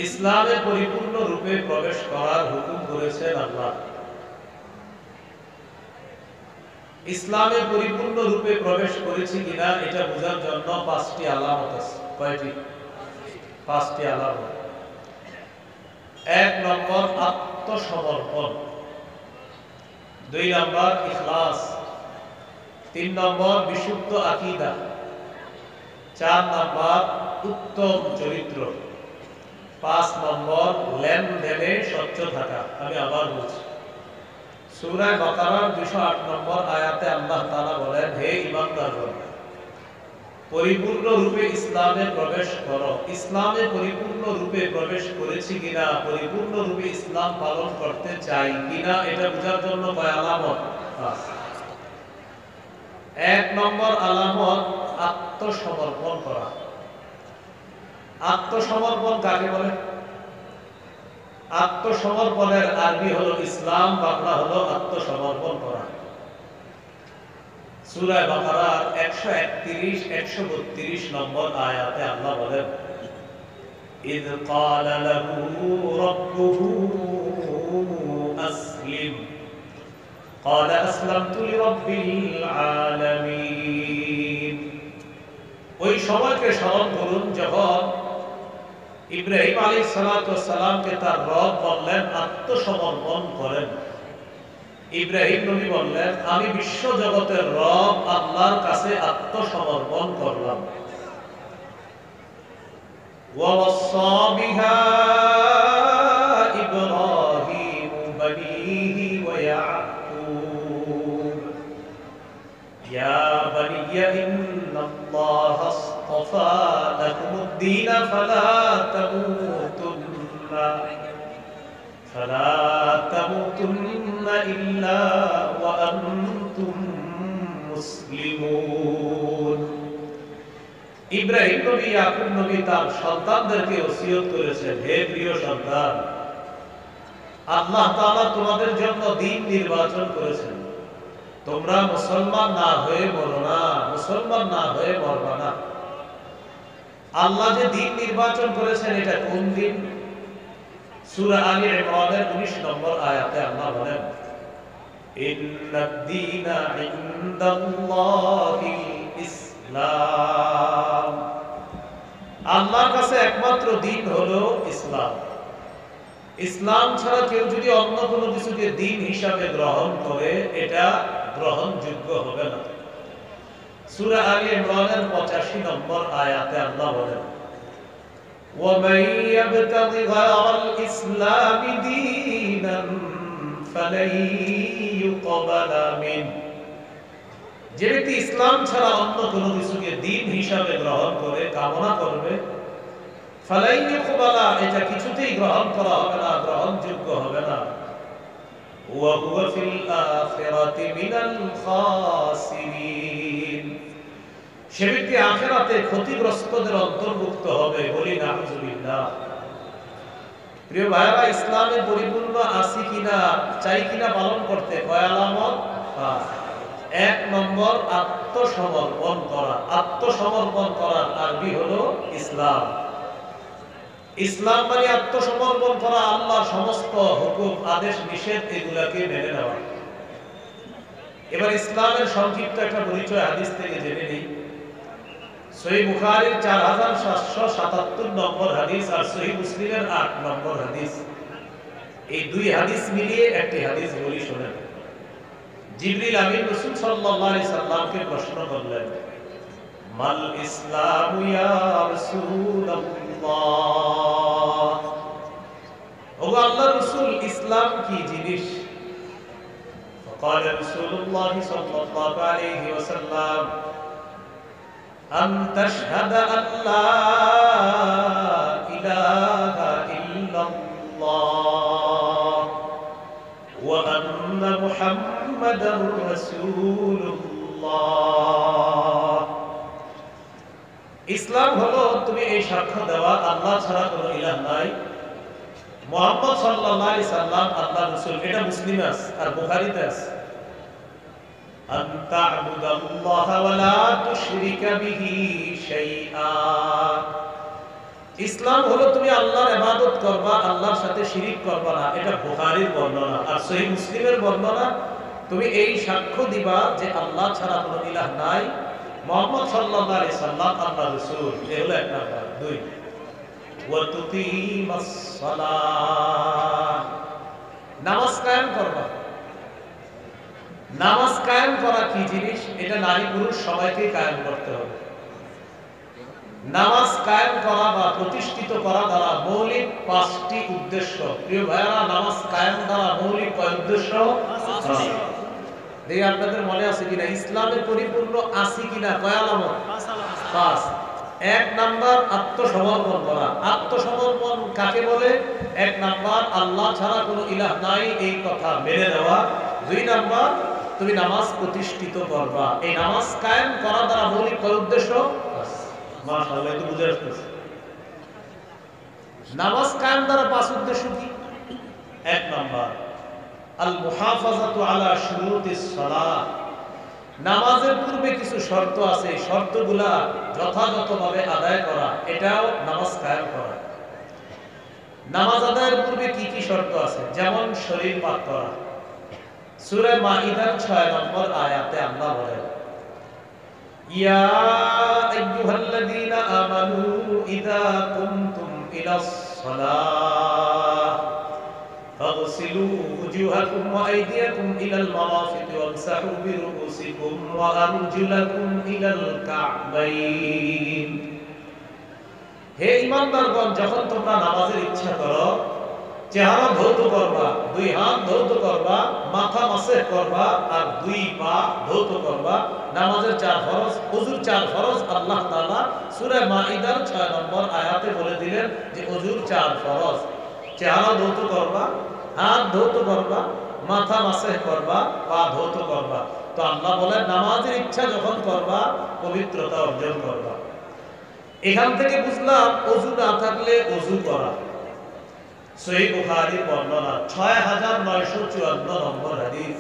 ইসলামে পরিপূর্ণ রূপে প্রবেশ করার হুকুম করেছেন আল্লাহ। ইসলামে পরিপূর্ণ রূপে প্রবেশ করেছি কিনা এটা বোঝার জন্য পাঁচটি আলামত আছে। কয়টি? পাঁচটি আলামত। এক নম্বর আত্মসমর্পণ, দুই নম্বর ইখলাস, তিন নম্বর বিশুদ্ধ আকীদা, চার নম্বর উত্তম চরিত্র, পাঁচ নম্বর লেনদেনে স্বচ্ছ থাকা। আমি আবার বলছি, সূরা বাকারার 208 নম্বর আয়াতে আল্লাহ তাআলা বলেন, হে ঈমানদারগণ, পরিপূর্ণ রূপে ইসলামে প্রবেশ করো। ইসলামে পরিপূর্ণ রূপে প্রবেশ করেছি কিনা, পরিপূর্ণ রূপে ইসলাম পালন করতে চাই কিনা এটা বোঝার জন্য কয় আলামত? এক নম্বর আলামত আত্মসমর্পণ করা। আত্মসমর্পণ কাকে বলে? আত্মসমর্পণের আরবি হলো ইসলাম, বাংলা হলো আত্মসমর্পণ করা। সূরা বাকারার 131 132 নম্বর আয়াতে আল্লাহ বলেন, ইয ক্বালা লাহু রাব্বুহু আসলিম ক্বালা আসলামতু লিরাব্বিল আলামিন। ওই সময়কে স্মরণ করুন যখন ইব্রাহিম আলাইহিস সালাতু ওয়াস সালামকে তার রব বললেন আত্মসমর্পণ করেন। ইব্রাহিম নবী বললেন, আমি বিশ্ব জগতের রব আল্লাহর কাছে আত্মসমর্পণ করলাম। ওয়াওয়াসসা বিহা ইব্রাহিম বানিহি ওয়া ইয়াকুব ইয়া বানিয়া ইন্নাল্লাহা আসতাফা লাকুমুদ-দীন ফালা তামুতুন্না ইল্লা ওয়া আনতুম মুসলিমুন। ইব্রাহিম নবী, ইয়াকুব নবী তার সন্তানদেরকে ওসিয়ত করেছেন, হে প্রিয় সন্তান, আল্লাহ তাআলা তোমাদের জন্য দ্বীন নির্বাচন করেছেন। তোমরা মুসলমান না হয়ে মরো না, মুসলমান না হয়ে মরবা না। আল্লাহ যে দ্বীন নির্বাচন করেছেন এটা কোন দিন? সূরা আলী ইমরানের 19 নম্বর আয়াতে আল্লাহ বলেন, ইন্নাদ-দীনা ইনদাল্লাহিল ইসলাম। আল্লাহর কাছে একমাত্র দ্বীন হলো ইসলাম। ইসলাম ছাড়া কেউ যদি অন্য কোনো কিছুকে দ্বীন হিসাবে গ্রহণ করে এটা গ্রহণযোগ্য হবে না। সূরা আলী ইমরানের 85 নম্বর আয়াতে আল্লাহ বলেন, وَمَن يَبْتَغِ غَيْرَ الْإِسْلَامِ دِينًا فَلَن يُقْبَلَ مِنْهُ। যে ব্যক্তি ইসলাম ছাড়া অন্য কোনো কিছুকে দ্বীন হিসাবে গ্রহণ করে কামনা করবে, ফালান ইউকবালা, এটা কিছুতেই গ্রহণ করা হবে না, গ্রহণযোগ্য হবে না। ওয়া হুয়া ফিল আখিরাতি মিনাল খাসিরিন, সে ব্যক্তি আখিরাতে ক্ষতিগ্রস্তদের অন্তর্ভুক্ত হবে। বলি নাউযুবিল্লাহ। প্রিয় ভাইরা, ইসলামে পরিপূর্ণ আছি কিনা, চাই কিনা পালন করতে কয় আলামত? এক নম্বর আত্মসমর্পণ করা। আত্মসমর্পণ করার আরবি হলো ইসলাম। ইসলাম মানে আত্মসমর্পণ করা, আল্লাহর সমস্ত হুকুম আদেশ নিষেধ এগুলাকে মেনে নেওয়া। এবার ইসলামের সংক্ষিপ্ত একটা পরিচয় হাদিস থেকে জেনে নেই। সহিহ বুখারীর 4777 নম্বর হাদিস আর সহিহ মুসলিমের 8 নম্বর হাদিস, এই দুই হাদিস মিলিয়ে একটি হাদিস বলি শুনেন। জিবরিল আমিন রাসূল সাল্লাল্লাহু আলাইহি সাল্লামকে প্রশ্ন করলেন, মাল ইসলামু ইয়া রাসূলুল্লাহ, ও আল্লাহর রাসূল ইসলাম কি জিনিস? فقال رسول الله صلى الله عليه وسلم أن تشهد أن لا إله إلا الله وأن محمدا رسول الله। ইসলাম হলো তুমি এই সাক্ষ্য দেওয়া আল্লাহ ছাড়া কোনো ইলাহ নাই, মুহাম্মদ সাল্লাল্লাহু আলাইহি সাল্লাম আল্লাহর রাসূল। এটা মুসলিমে আছে আর বুখারীতে আছে। আন তা'বুদাল্লাহা ওয়া লা তুশরিকা বিহি শাইআ, ইসলাম হলো তুমি আল্লাহর ইবাদত করবা, আল্লাহর সাথে শিরিক করবা না। এটা বুখারীর বর্ণনা। আর সহিহ মুসলিমের বর্ণনা, তুমি এই সাক্ষ্য দিবা যে আল্লাহ ছাড়া কোনো ইলাহ নাই, মুহাম্মদ সাল্লাল্লাহু আলাইহি সাল্লাম আল্লাহর রাসূল। এই হলো এক নাম্বার। দুই, ওয়া তুকিমাস সালাহ, নামাজ কায়েম করবা। নামাজ কায়েম করা কি জিনিস? এটা নারী পুরুষ সবাইকে কায়েম করতে হবে। নামাজ কায়েম করা বা প্রতিষ্ঠিত করা দ্বারা মৌলিক পাঁচটি উদ্দেশ্য। প্রিয় ভাইরা, নামাজ কায়েম দ্বারা মৌলিক কয় উদ্দেশ্য? দেখি আপনাদের মনে আছে কিনা, ইসলামে পরিপূর্ণ আছে কিনা? কয় আলামত? পাঁচ। এক নাম্বার আত্মসমর্পণ করা। আত্মসমর্পণ কাকে বলে? এক নাম্বার আল্লাহ ছাড়া কোনো ইলাহ নাই এই কথা মেনে নেওয়া। দুই নাম্বার তুমি নামাজ প্রতিষ্ঠিত করবা। এই নামাজ কায়েম করা দ্বারা মৌলিক কয় উদ্দেশ্য? মাশাআল্লাহ, এটা বুঝে আসতেছে। নামাজ কায়েম দ্বারা পাঁচ উদ্দেশ্য কি? এক নাম্বার আল মুহাফাজাতু আলা শুরুতিস সালাহ, নামাজের পূর্বে কিছু শর্ত আছে, শর্তগুলা যথাযথভাবে আদায় করা, এটাও নামাজ কায়েম করা। নামাজ আদায়ের পূর্বে কি কি শর্ত আছে? যেমন শরীর পাক করা। সূরা মাইদার 6 নম্বর আয়াতে আল্লাহ বলেন, ইয়া আইয়ুহাল্লাযীনা আমানু ইযা কুমতুম ইলাস সালাহ ফাগসিলু ওয়ুজুহাকুম ওয়া আইদিয়াকুম ইলাল মারাফিক ওয়ামসাহু বিরুউসিকুম ওয়া আরজুলাকুম ইলাল কা'বাইন। হে ঈমানদারগণ, যখন তোমরা নামাজের ইচ্ছা করো, চেহারা ধৌত করবা, দুই হাত ধৌত করবা, মাথা মাসে করবা, আর দুই পা ধৌত করবা। নামাজের চার ফরজ, ওযুর চার ফরজ আল্লাহ তাআলা সূরা মাইদার 6 নম্বর আয়াতে বলে দিলেন যে ওযুর চার ফরজ। চেহারা ধৌত করবা, হাত ধৌত করবা, মাথা মাসে করবা, পা ধৌত করবা। তো আল্লাহ বলেন নামাজের ইচ্ছা যখন করবা পবিত্রতা অর্জন করবা। এখান থেকে বুঝলাম ওযু না থাকলে ওযু করা। সহিহ বুখারীর বর্ণনা 6954 নম্বর হাদিস।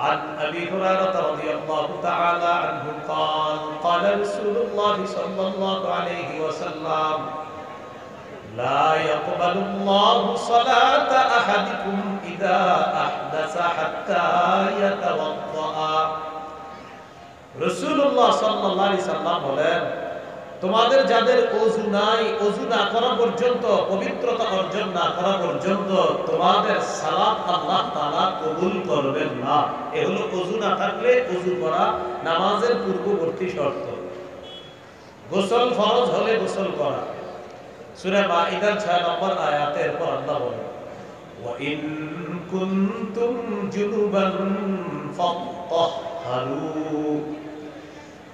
عن أبي هريرة رضي الله تعالى عنه قال قال رسول الله صلى الله عليه وسلم لا يقبل الله صلاة أحدكم إذا أحدث حتى يتوضأ। রাসূলুল্লাহ সাল্লাল্লাহু আলাইহি সাল্লাম বলেন, তোমাদের যাদের ওযু নাই, ওযু না করা পর্যন্ত, পবিত্রতা অর্জন না করা পর্যন্ত তোমাদের সালাত আল্লাহ তাআলা কবুল করবেন না। এ হলো ওযু না থাকলে ওযু করা, নামাজের পূর্ববর্তী শর্ত। গোসল ফরজ হলে গোসল করা। সূরা মাইদার 6 নম্বর আয়াতের পর আল্লাহ বলেন, ওয়া ইন কুনতুম জুনুবান ফাত্তাহহারু,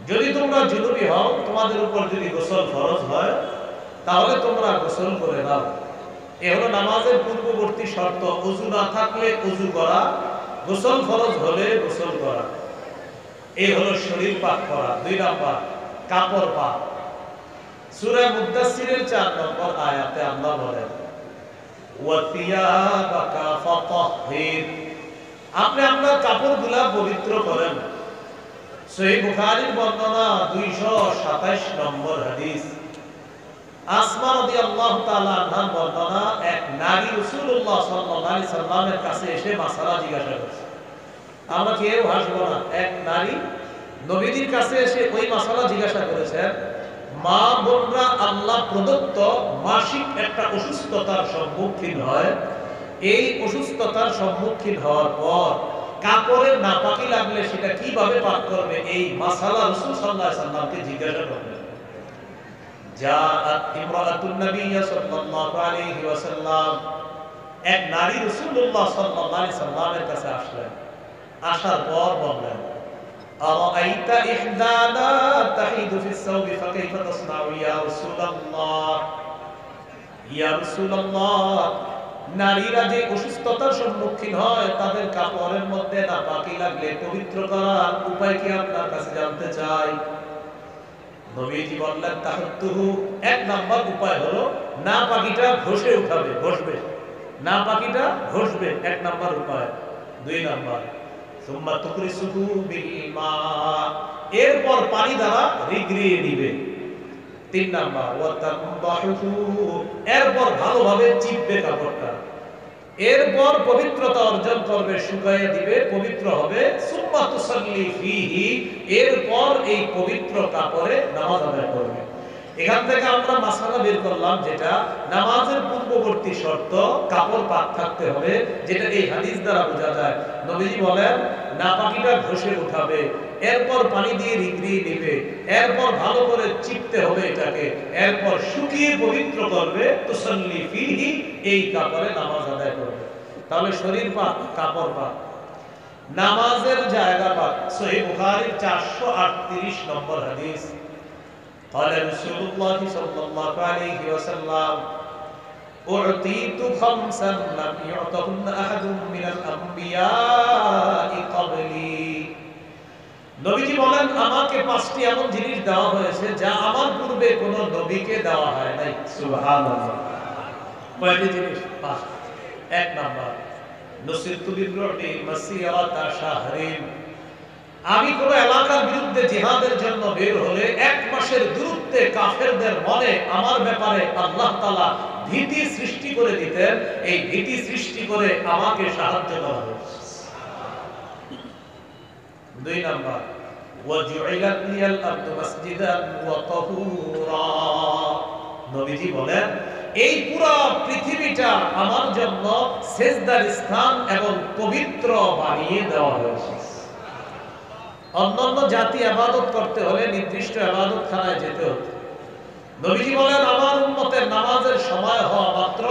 যদি তোমরা জুনুবি হও, তোমাদের উপর যদি গোসল ফরজ হয়, তাহলে তোমরা গোসল করে নাও। এ হলো নামাজের পূর্ববর্তী শর্ত। ওযু না থাকলে ওযু করা, গোসল ফরজ হলে গোসল করা। এই হলো শরীর পাক করা। দুই নাম্বার কাপড় পাক। সূরা মুদ্দাসসিরের 4 নম্বর আয়াতে আল্লাহ বলেন, ওয়া থিয়াবাকা ফাতাহহির, আপনি আপনার কাপড়গুলা পবিত্র করেন। সহিহ বুখারীর বর্ণনা 227 নম্বর হাদিস। আসমা রাদিয়াল্লাহু তাআলা আনহার বর্ণনা, এক নারী রাসূলুল্লাহ সাল্লাল্লাহু আলাইহি সাল্লামের কাছে এসে মাসালা জিজ্ঞাসা করছে। আমরা কেউ হাসবো না। এক নারী নবীজির কাছে এসে ওই মাসালা জিজ্ঞাসা করেছেন। মা বোনরা আল্লাহ প্রদত্ত মাসিক একটা অসুস্থতার সম্মুখীন হয়। এই অসুস্থতার সম্মুখীন হওয়ার পর কাপড়ের নাপাকি লাগলে সেটা কিভাবে পাক করবে, এই মাসালা রাসূল সাল্লাল্লাহু আলাইহি সাল্লামকে জিজ্ঞাসা করলেন। জাআত ইমরাতুন নবী সাল্লাল্লাহু আলাইহি ওয়াসাল্লাম, এক নারী রাসূলুল্লাহ সাল্লাল্লাহু আলাইহি সাল্লামের কাছে আসলেন। আসার পর বললেন, আরাআইতা ইহদানা তাহিদু ফিস সাওবি ফাকাইফা তাসনাউ ইয়া রাসূলুল্লাহ। ইয়া রাসূলুল্লাহ, নারীরা যে অসুস্থতার সম্মুখীন হয়, তাদের কাপড়ের মধ্যে নাপাকি লাগলে পবিত্র করার উপায় কি আপনার কাছে জানতে চাই। নবীজি বললেন, তাহাত্তুহু, এক নাম্বার উপায় হলো নাপাকিটা ঘষে উঠাবে, ঘষবে, নাপাকিটা ঘষবে, এক নাম্বার উপায়। দুই নাম্বার সুম্মা তুকরিসুহু বিল মা, এরপর পানি দ্বারা রিগড়িয়ে দিবে। তিন নাম্বার ওয়া তানবাহু, এরপর ভালোভাবে চিপবে কাপড়টা, এরপর পবিত্রতা অর্জন করবে, শুকাইয়ে দিবে, পবিত্র হবে। সুম্মা তুসাল্লি ফীহি, এরপর এই পবিত্র কাপড়ে নামাজ আদায় করবে। এখান থেকে আমরা মাসআলা বের করলাম, যেটা নামাজের পূর্ববর্তী শর্ত কাপড় পাক থাকতে হবে, যেটা এই হাদিস দ্বারা বোঝা যায়। নবীজি বলেন নাপাকিটা ঘষে উঠাবে, এরপর পানি দিয়ে রিগড়িয়ে নেবে, এরপর ভালো করে চিপতে হবে এটাকে, এরপর শুকিয়ে পবিত্র করবে। তুসাল্লি ফীহি, এই কাপড়ে নামাজ আদায় করবে। তাহলে শরীর পাক, কাপড় পাক, নামাজের জায়গা পাক। সহিহ বুখারীর 438 নম্বর হাদিস। قال رسول الله صلى الله عليه وسلم أعطيت خمسا لم يعطهن أحد من الأنبياء قبلي। নবীজি বলেন আমাকে পাঁচটি এমন জিনিস দেওয়া হয়েছে যা আমার পূর্বে কোনো নবীকে দেওয়া হয় নাই। সুবহানাল্লাহ। কয়টি জিনিস? পাঁচ। এক নাম্বার নুসিরতু বির-রু'বি মাসিরাতা শাহরিন, আমি কোন এলাকার বিরুদ্ধে জিহাদের জন্য বের হলে এক মাসের দূরত্বে কাফেরদের মনে আমার ব্যাপারে আল্লাহ তাআলা ভীতি সৃষ্টি করে দিতেন। এই ভীতি সৃষ্টি করে আমাকে সাহায্য করা হয়েছে। দুই নাম্বার ওয়াজুইলাত লিয়াল আরদু মাসজিদান ওয়া তাহুরা, নবীজি বলেন এই পুরো পৃথিবীটা আমার জন্য সেজদার স্থান এবং পবিত্র বানিয়ে দেওয়া হয়েছে। অন্যান্য জাতি ইবাদত করতে হলে নির্দিষ্ট ইবাদতখানায় যেতে হতো। নবীজি বলেন আমার উম্মতের নামাজের সময় হওয়া মাত্র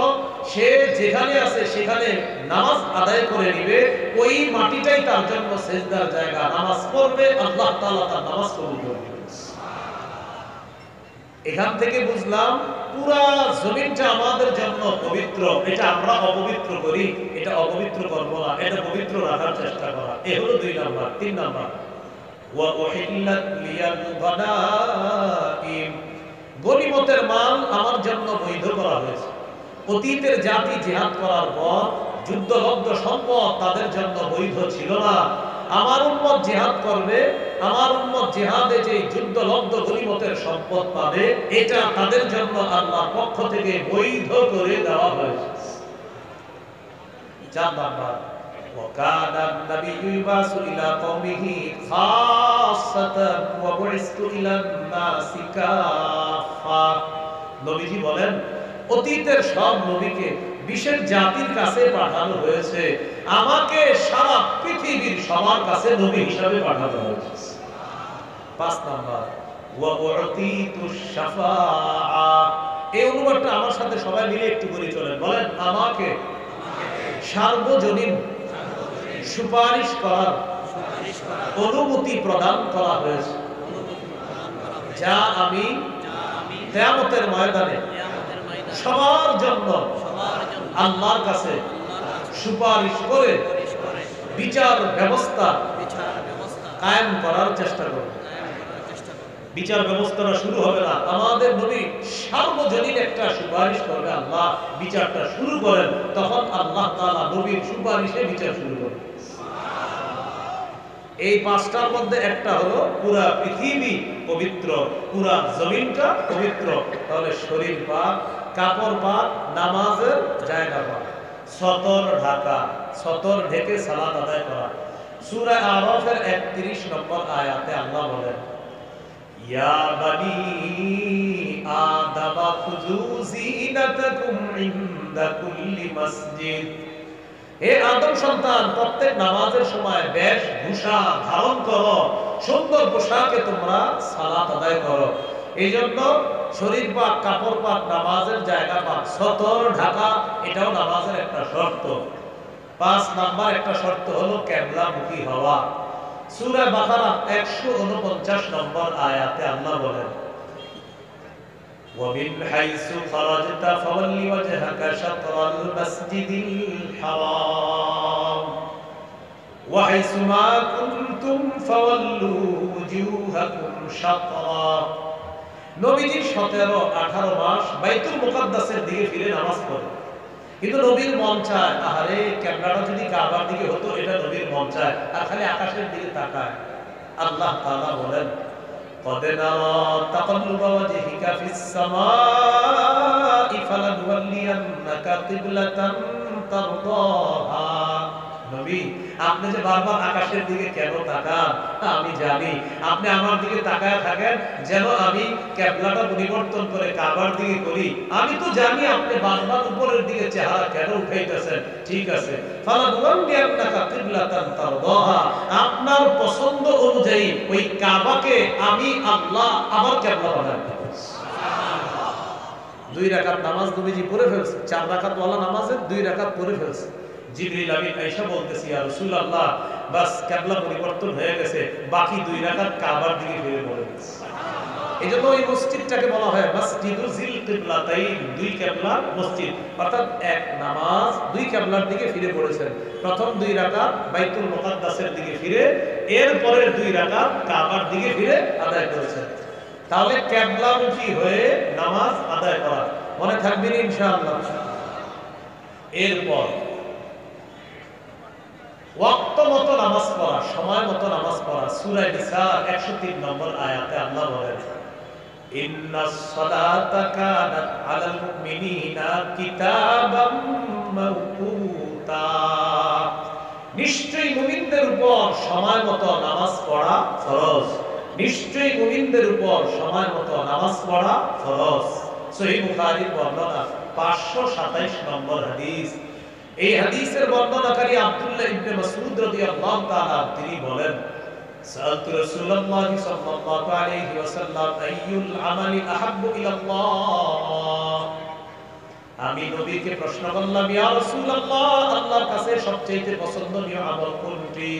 সে যেখানে আছে সেখানে নামাজ আদায় করে নেবে, ওই মাটিটাই তার জন্য সিজদার জায়গা। নামাজ পড়বে, আল্লাহ তাআলা তার নামাজ কবুল করবেন। এখান থেকে বুঝলাম পুরা জমিনটা আমাদের জন্য পবিত্র। এটা আমরা অপবিত্র করি, এটা অপবিত্র করব না, এটা পবিত্র রাখার চেষ্টা করা। এ হলো দুই নাম্বার। তিন নাম্বার ওয়া উহিল্লাত লিয়াল গনাইম, গনিমতের মাল আমার জন্য বৈধ করা হয়েছে। অতীতের জাতি জিহাদ করার পর যুদ্ধলব্ধ সম্পদ তাদের জন্য বৈধ ছিল না। আমার উম্মত জিহাদ করবে, আমার উম্মত জিহাদে যে যুদ্ধলব্ধ গনিমতের সম্পদ পাবে, এটা তাদের জন্য আল্লাহর পক্ষ থেকে বৈধ করে দেওয়া হয়েছে। চার নাম্বার وكان النبي يبعث إلى قومه خاصة وبعثت إلى الناس كافة। নবীজি বলেন অতীতের সব নবীকে বিশেষ জাতির কাছে পাঠানো হয়েছে, আমাকে সারা পৃথিবীর সবার কাছে নবী হিসাবে পাঠানো হয়েছে। পাঁচ নাম্বার ওয়া উতিতুশ শাফাআ, এই অনুবাদটা আমার সাথে সবাই মিলে একটু করে চলেন, বলেন আমাকে সার্বজনীন সুপারিশ করার অনুমতি প্রদান করা হয়েছে, যা আমি কিয়ামতের ময়দানে সবার জন্য আল্লাহর কাছে সুপারিশ করে বিচার ব্যবস্থা কায়েম করার চেষ্টা করব। বিচার ব্যবস্থাটা শুরু হবে না, আমাদের নবী সার্বজনীন একটা সুপারিশ করবে, আল্লাহ বিচারটা শুরু করেন, তখন আল্লাহ তাআলা নবীর সুপারিশে বিচার শুরু করবেন। এই পাঁচটার মধ্যে একটা হলো পুরা পৃথিবী পবিত্র, পুরা জমিনটা পবিত্র। তাহলে শরীর পাক, কাপড় পাক, নামাজের জায়গা পাক, সতর ঢাকা, সতর ঢেকে সালাত আদায় করা। সূরা আরাফের 31 নম্বর আয়াতে আল্লাহ বলেন ইয়া বানি আদাম খুযু যিনাতাকুম ইনদা কুল্লি মসজিদ, হে আদম সন্তান প্রত্যেক নামাজের সময় বেশভূষা ধারণ করো, সুন্দর পোশাকে তোমরা সালাত আদায় করো। এই জন্য শরীর পাক, কাপড় পাক, নামাজের জায়গা পাক, সতর ঢাকা, এটাও নামাজের একটা শর্ত। পাঁচ নাম্বার একটা শর্ত হলো কিবলামুখী হওয়া। সূরা বাকারা 149 নম্বর আয়াতে আল্লাহ বলেন وَمِنْ حَيْثُ خَرَجْتَ فَوَلِّ وَجْهَكَ شَطْرَ الْمَسْجِدِ الْحَرَامِ وَحَيْثُ مَا كُنْتُمْ فَوَلُّوا وُجُوهَكُمْ شَطْرَهُ। নবীজি 17-18 মাস বাইতুল মুকাদ্দাসের দিকে ফিরে নামাজ পড়েন, কিন্তু নবীর মন চায় আহারে ক্যামেরাটা যদি কাবার দিকে হতো, এটা নবীর মন চায়, আর খালি আকাশের দিকে তাকায়। আল্লাহ তাআলা বলেন قد نرى تقلب وجهك في السماء فلنولينك قبلة ترضاها নবী আপনি যে বারবার আকাশের দিকে কেন তাকান আমি জানি আপনি আমার দিকে তাকায় থাকেন যেন আমি কিবলাটা পরিবর্তন করে কাবার দিকে করি আমি তো জানি আপনি বারবার উপরের দিকে চেহারা কেন উঠাইতেছেন ঠিক আছে ফালানুওয়াল্লিয়ান্নাকা কিবলাতান তারদাহা আপনার পছন্দ অনুযায়ী ওই কাবাকে আমি আল্লাহ আমার কিবলা বানাই দেব সুবহানাল্লাহ 2 রাকাত নামাজ নবীজি পড়ে ফেলছে 4 রাকাত ওয়ালা নামাজের 2 রাকাত পড়ে ফেলছে জিবরিল আমিন আয়েশা বলতেছি ইয়া রাসূলুল্লাহ বাস কিবলা পরিবর্তন হয়ে গেছে বাকি 2 রাকাত কাবার দিকে ফিরে পড়ে গেছে সুবহানাল্লাহ এজন্য এই মসজিদটাকে বলা হয় মসজিদুল জিল কিবলাতাইন দুই কিবলার মসজিদ অর্থাৎ এক নামাজ দুই কিবলার দিকে ফিরে পড়েছেন প্রথম 2 রাকাত বাইতুল মুকাদ্দাসের দিকে ফিরে এর পরের 2 রাকাত কাবার দিকে ফিরে আদায় করেছেন তাহলে কিবলামুখী হয়ে নামাজ আদায় করা মনে থাকবে ইনশাআল্লাহ এরপর ওয়াক্ত মতো নামাজ পড়া সময় মতো নামাজ পড়া সূরা নিসা 103 নম্বর আয়াতে আল্লাহ বলেন ইন্নাস সালাতা কানাত আলাল মুমিনিনা কিতাবাম মাওকুতা নিশ্চয়ই মুমিনদের উপর সময় মতো নামাজ পড়া ফরজ নিশ্চয়ই মুমিনদের উপর সময় মতো নামাজ পড়া ফরজ সহিহ বুখারীর বর্ণনা 527 নম্বর হাদিস এই হাদিসের বর্ণনাকারী আব্দুল্লাহ ইবনে মাসউদ রাদিয়াল্লাহু তাআলা তিনি বলেন সাআলতু রাসূলুল্লাহ সাল্লাল্লাহু আলাইহি ওয়াসাল্লাম আইয়ুল আমালি আহাব্বু ইলাল্লাহ আমি নবীকে প্রশ্ন করলাম ইয়া রাসূলুল্লাহ আল্লাহর কাছে সবচেয়ে পছন্দনীয় আমল কোনটি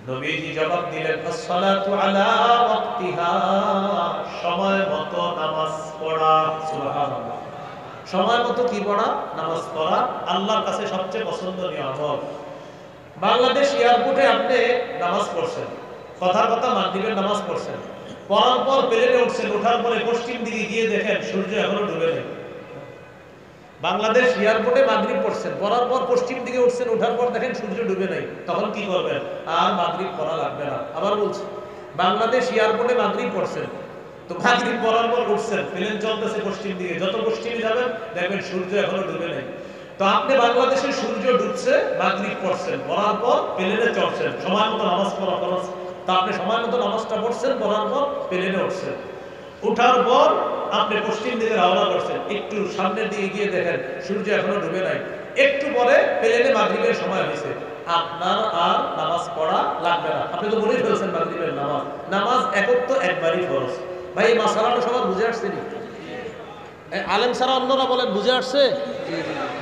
নবীজি জবাব দিলেন as-salatu ala waqtiha সময় মতো নামাজ পড়া সুবহানাল্লাহ সময় মতো কি পড়া নামাজ পড়া আল্লাহর কাছে সবচেয়ে পছন্দনীয় আমল বাংলাদেশ এয়ারপোর্টে আপনি নামাজ পড়ছেন কথার কথা মাগরিবের নামাজ পড়ছেন পড়ার পর প্লেনে উঠছেন ওঠার পরে পশ্চিম দিকে গিয়ে দেখেন সূর্য এখনো ডুবে নেই বাংলাদেশ এয়ারপোর্টে মাগরিব পড়ছেন পড়ার পর পশ্চিম দিকে উঠছেন ওঠার পর দেখেন সূর্য ডুবে নেই তখন কি করবেন আর মাগরিব পড়া লাগবে না আবার বলছি বাংলাদেশ এয়ারপোর্টে মাগরিব পড়ছেন তো মাগরিব পড়ার পর উঠছেন প্লেন চলতেছে পশ্চিম দিকে যত পশ্চিমে যাবেন দেখবেন সূর্য এখনো ডুবে নেই তো আপনি বাংলাদেশে সূর্য ডুবছে মাগরিব পড়ছেন পড়ার পর প্লেনে চড়ছেন সময় মতো নামাজ পড়া ফরজ তা আপনি সময় মতো নামাজটা পড়ছেন পড়ার পর প্লেনে উঠছেন উঠার পর আপনি পশ্চিম দিকে রওনা করছেন একটু সামনের দিকে গিয়ে দেখেন সূর্য এখনো ডুবে নাই একটু পরে প্লেনে মাগরিবের সময় হয়েছে আপনার আর নামাজ পড়া লাগবে না আপনি তো বলেই ফেলছেন মাগরিবের নামাজ নামাজ একত্র একবারই ফরজ ভাই এই মাসালাটা সবার বুঝে আসছে নি আলেম সারা অন্যরা বলেন বুঝে আসছে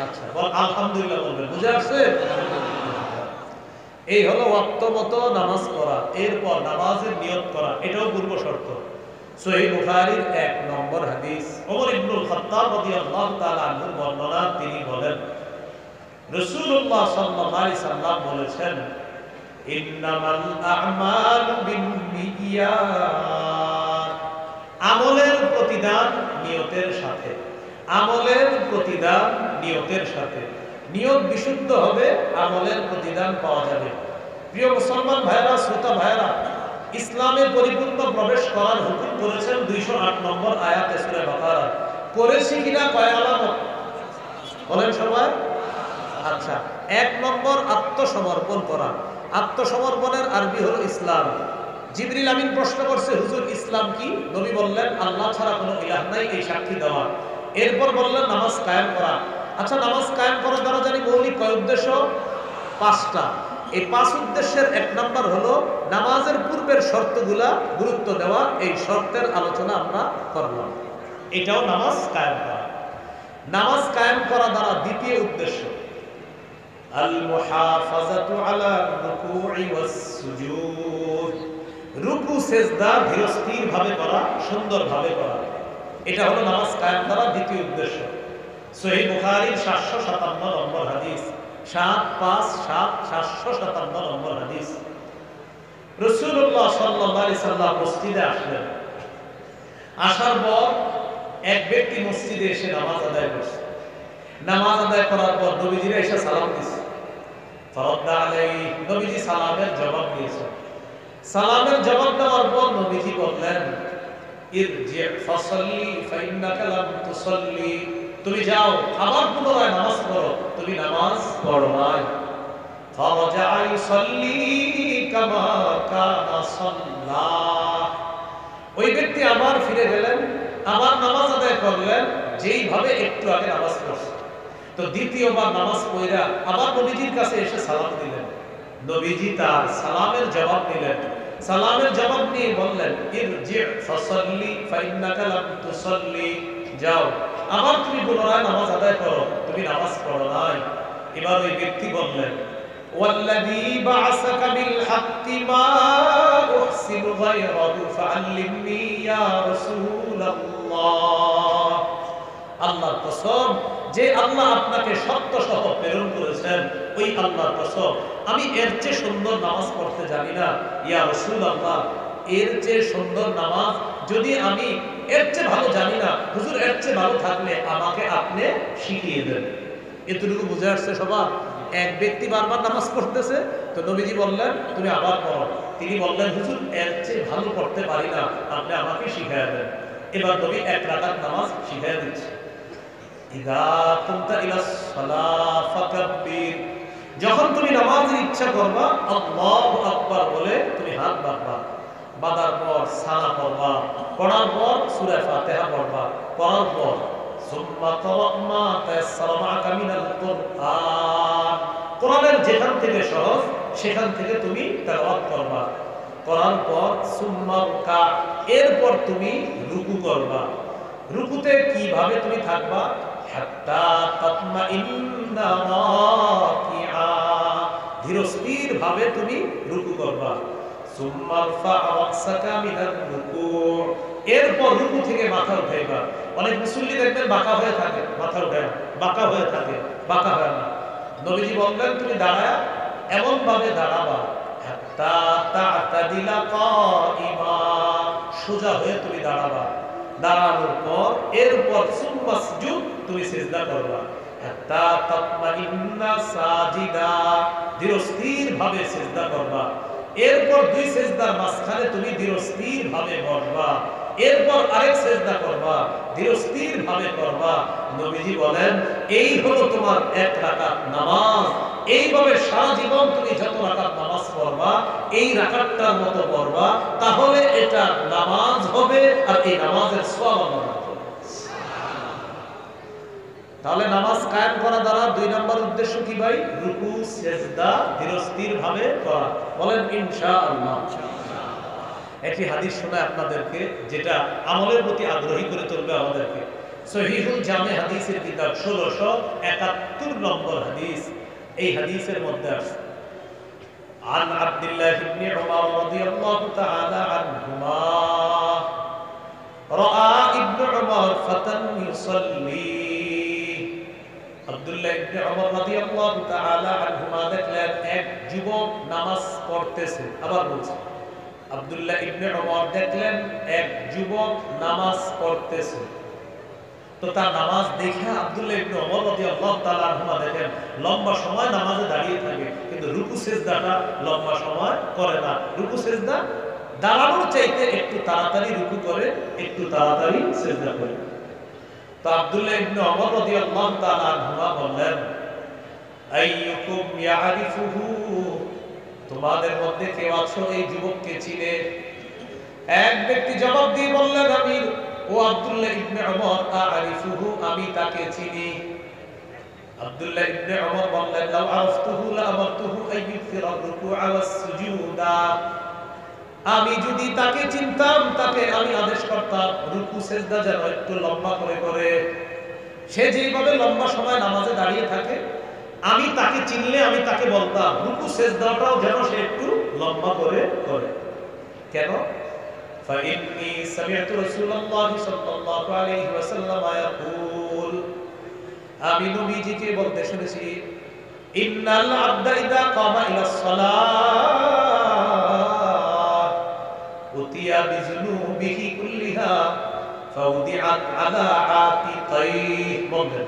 আচ্ছা আলহামদুলিল্লাহ বলবেন বুঝে আসছে এই হলো ওয়াক্ত মতো নামাজ পড়া এরপর নামাজের নিয়ত করা এটাও পূর্ব শর্ত সহিহ বুখারীর 1 নম্বর হাদিস ওমর ইবনুল খাত্তাব রাদিয়াল্লাহু তাআলা আনহু বর্ণনা তিনি বলেন রাসূলুল্লাহ সাল্লাল্লাহু আলাইহি সাল্লাম বলেছেন ইন্নামাল আ'মালু বিন্নিয়াত আমলের প্রতিদান নিয়তের সাথে আমলের প্রতিদান নিয়তের সাথে নিয়ত বিশুদ্ধ হবে আমলের প্রতিদান পাওয়া যাবে প্রিয় মুসলমান ভাইরা শ্রোতা ভাইরা ইসলামে পরিপূর্ণ প্রবেশ করার হুকুম করেছেন 208 নম্বর আয়াতে সূরা বাকারা করেছি কিনা কয় আলামত বলেন সবাই আচ্ছা 1 নম্বর আত্মসমর্পণ করা আত্মসমর্পণের আরবি হলো ইসলাম জিবরিল আমিন প্রশ্ন করছে হুজুর ইসলাম কি নবী বললেন আল্লাহ ছাড়া কোনো ইলাহ নাই এই সাক্ষী দেওয়া এরপর বললেন নামাজ কায়েম করা আচ্ছা নামাজ কায়েম করার দ্বারা জানি মৌলিক কয় উদ্দেশ্য 5টা এই 5 উদ্দেশ্যের 1 নাম্বার হলো নামাজের পূর্বের শর্তগুলা গুরুত্ব দেওয়া এই শর্তের আলোচনা আমরা করলাম এটাও নামাজ কায়েম করা দ্বারা দ্বিতীয় উদ্দেশ্য আল মুহাফাজাতু আলা রুকু'i ওয়াস সুজুদ রুকু সিজদা ধীরস্থির ভাবে করা সুন্দরভাবে করা এটা হলো নামাজ কায়েম করার দ্বিতীয় উদ্দেশ্য সহিহ বুখারীর 757 নম্বর হাদিস 757 নম্বর হাদিস রাসূলুল্লাহ সাল্লাল্লাহু আলাইহি সাল্লাম মসজিদে আসলেন আসার পর এক ব্যক্তি মসজিদে এসে নামাজ আদায় করছে নামাজ আদায় করার পর নবীজি এসে সালাম দিয়েছে ফরদা আলাইহি নবীজি সালামের জবাব দিয়েছেন সালামের জবাব দেওয়ার পর নবীজি বললেন, ইরজি ফাসাল্লি ফাইন্নাকা লাম তুসাল্লি, তুমি যাও আবার পুনরায় নামাজ পড়ো, তুমি নামাজ পড়ো নাই। ফারাজা ইউসাল্লি কামা কানা সাল্লা, ওই ব্যক্তি আবার ফিরে গেলেন, আবার নামাজ আদায় করলেন যেইভাবে একটু আগে নামাজ পড়ছে। তো দ্বিতীয়বার নামাজ পড়া আবার নবীজির কাছে এসে সালাম দিলেন। নবীজি তার সালামের জবাব দিলেন, সালামের জবাব নিয়ে বললেন, ইরজি ফাসাল্লি ফাইন্নাকা লাম তুসাল্লি, যাও আবার তুমি পুনরায় নামাজ আদায় করো, তুমি নামাজ পড়ো নাই। এবার ওই ব্যক্তি বললেন, ওয়াল্লাযী বা'আসাকা বিল হাক্কি মা উহসিনু গায়রাহু ফাআল্লিমনি ইয়া রাসূলুল্লাহ, আল্লাহর কসম, যে আল্লাহ আপনাকে সত্য সহ প্রেরণ করেছেন ওই আল্লাহর কসম, আমি এর চেয়ে সুন্দর নামাজ পড়তে জানি না। ইয়া রাসূলুল্লাহ, এর চেয়ে সুন্দর নামাজ যদি আমি এর চেয়ে ভালো জানি না, হুজুর এর চেয়ে ভালো থাকলে আমাকে আপনি শিখিয়ে দেন। এতটুকু বুঝে আসছে সবার? এক ব্যক্তি বারবার নামাজ পড়তেছে, তো নবীজি বললেন তুমি আবার পড়ো। তিনি বললেন, হুজুর এর চেয়ে ভালো পড়তে পারি না, আপনি আমাকে শিখিয়ে দেন। এবার নবী এক রাকাত নামাজ শিখিয়ে দিচ্ছে। ইযা কুনতা ইলাস সালাহ ফাকাব্বির, যখন তুমি নামাজের ইচ্ছা করবা আল্লাহু আকবার বলে তুমি হাত বাঁধবা, বাঁধার পর সানা পড়বা, পড়ার পর সূরা ফাতিহা পড়বা, পড়ার পর সুম্মা ক্রা মা তায়াসসারা মা'আকা মিনাল কুরআন, কোরআনের যেখান থেকে সহজ সেখান থেকে তুমি তেলাওয়াত করবা, করার পর সুম্মা রুকা, এরপর তুমি রুকু করবা। রুকুতে কিভাবে তুমি থাকবা? হাত্তা তাতমাইন্না রাকিআ, ধীরস্থির ভাবে তুমি রুকু করবা। সুম্মা রফা রাসাকা মিনার রুকু, এরপর রুকু থেকে মাথা উঠাইবা। অনেক মুসল্লি দেখবেন বাঁকা হয়ে থাকে, মাথা উঠায় বাঁকা হয়ে থাকে, বাঁকা হয় না। নবীজি বললেন তুমি দাঁড়ায় এমন ভাবে দাঁড়াবা হাত্তা তা'তাদিলা কাইমা, সোজা হয়ে তুমি দাঁড়াবা। দাঁড়ানোর পর এরপর সুম্মাসজুদ, তুমি সিজদা করবা। হাত্তা তাতমাইন্না সাজিদা, ধীরস্থির ভাবে সিজদা করবা। এরপর দুই সিজদার মাঝখানে তুমি ধীরস্থির ভাবে বসবা, এরপর আরেক সিজদা করবা, ধীরস্থির ভাবে করবা। নবীজি বলেন এই হলো তোমার এক রাকাত নামাজ। এইভাবে সারা জীবন তুমি যত রাকাত নামাজ পড়বা, এই রাকাতটার মতো পড়বা, তাহলে এটা নামাজ হবে আর এই নামাজের সওয়াব আল্লাহ পাবে। তাহলে নামাজ কায়েম করা দ্বারা দুই নম্বর উদ্দেশ্য কি ভাই? রুকু সিজদা ধীরস্থির ভাবে করা। বলেন ইনশাআল্লাহ। একটি হাদিস শোনায় আপনাদেরকে, যেটা আমলের প্রতি আগ্রহী করে তুলবে আমাদেরকে। সহিহুল জামে হাদিসের কিতাব 1671 নম্বর হাদিস। এই হাদিসের মধ্যে আছে আন আব্দুল্লাহ ইবনে উমর রাদিয়াল্লাহু তাআলা আনহুমা রাআ ইবনে উমর ফাতান ইউসাল্লি, আব্দুল্লাহ ইবনে উমর রাদিয়াল্লাহু তাআলা আনহুমা দেখলেন এক যুবক নামাজ পড়তেছে। আবার বলছি, আব্দুল্লাহ ইবনে উমর দেখলেন এক যুবক নামাজ পড়তেছে। তো তার নামাজ দেখে আব্দুল্লাহ ইবনে উমর রাদিয়াল্লাহু তাআলা আনহুমা দেখেন লম্বা সময় নামাজে দাঁড়িয়ে থাকে, কিন্তু রুকু সিজদাটা লম্বা সময় করে না। রুকু সিজদা দাঁড়ানোর চাইতে একটু তাড়াতাড়ি রুকু করে, একটু তাড়াতাড়ি সিজদা করে। তো আব্দুল্লাহ ইবনে উমর রাদিয়াল্লাহু তাআলা আনহুমা বললেন, আইয়ুকুম ইয়ারিফুহু, তোমাদের মধ্যে কেউ আছো এই যুবককে চিনে? এক ব্যক্তি জবাব দিয়ে বললেন, আমি ও আব্দুল্লাহ ইবনে উমর আরিফুহু, আমি তাকে চিনি। আব্দুল্লাহ ইবনে উমর বললেন, লাউ আরাফতুহু লা আমারতুহু আইয়ুকসিরা রুকুআ ওয়াস সুজুদা, আমি যদি তাকে চিনতাম তাকে আমি আদেশ করতাম রুকু সিজদা যেন একটু লম্বা করে করে। সে যেভাবে লম্বা সময় নামাজে দাঁড়িয়ে থাকে, আমি তাকে চিনলে আমি তাকে বলতাম রুকু সিজদাটাও যেন সে একটু লম্বা করে করে। কেন? فإني سمعت رسول الله صلى الله عليه وسلم يقول, আমি নবীজিকে বলতে শুনেছি, ইন্নাল আবদা ইযা কামা ইলাস সালাহ উতিয়া বিযুনুবিহি কুল্লিহা ফাউদিআত আলা আতিকাইহি, বলেন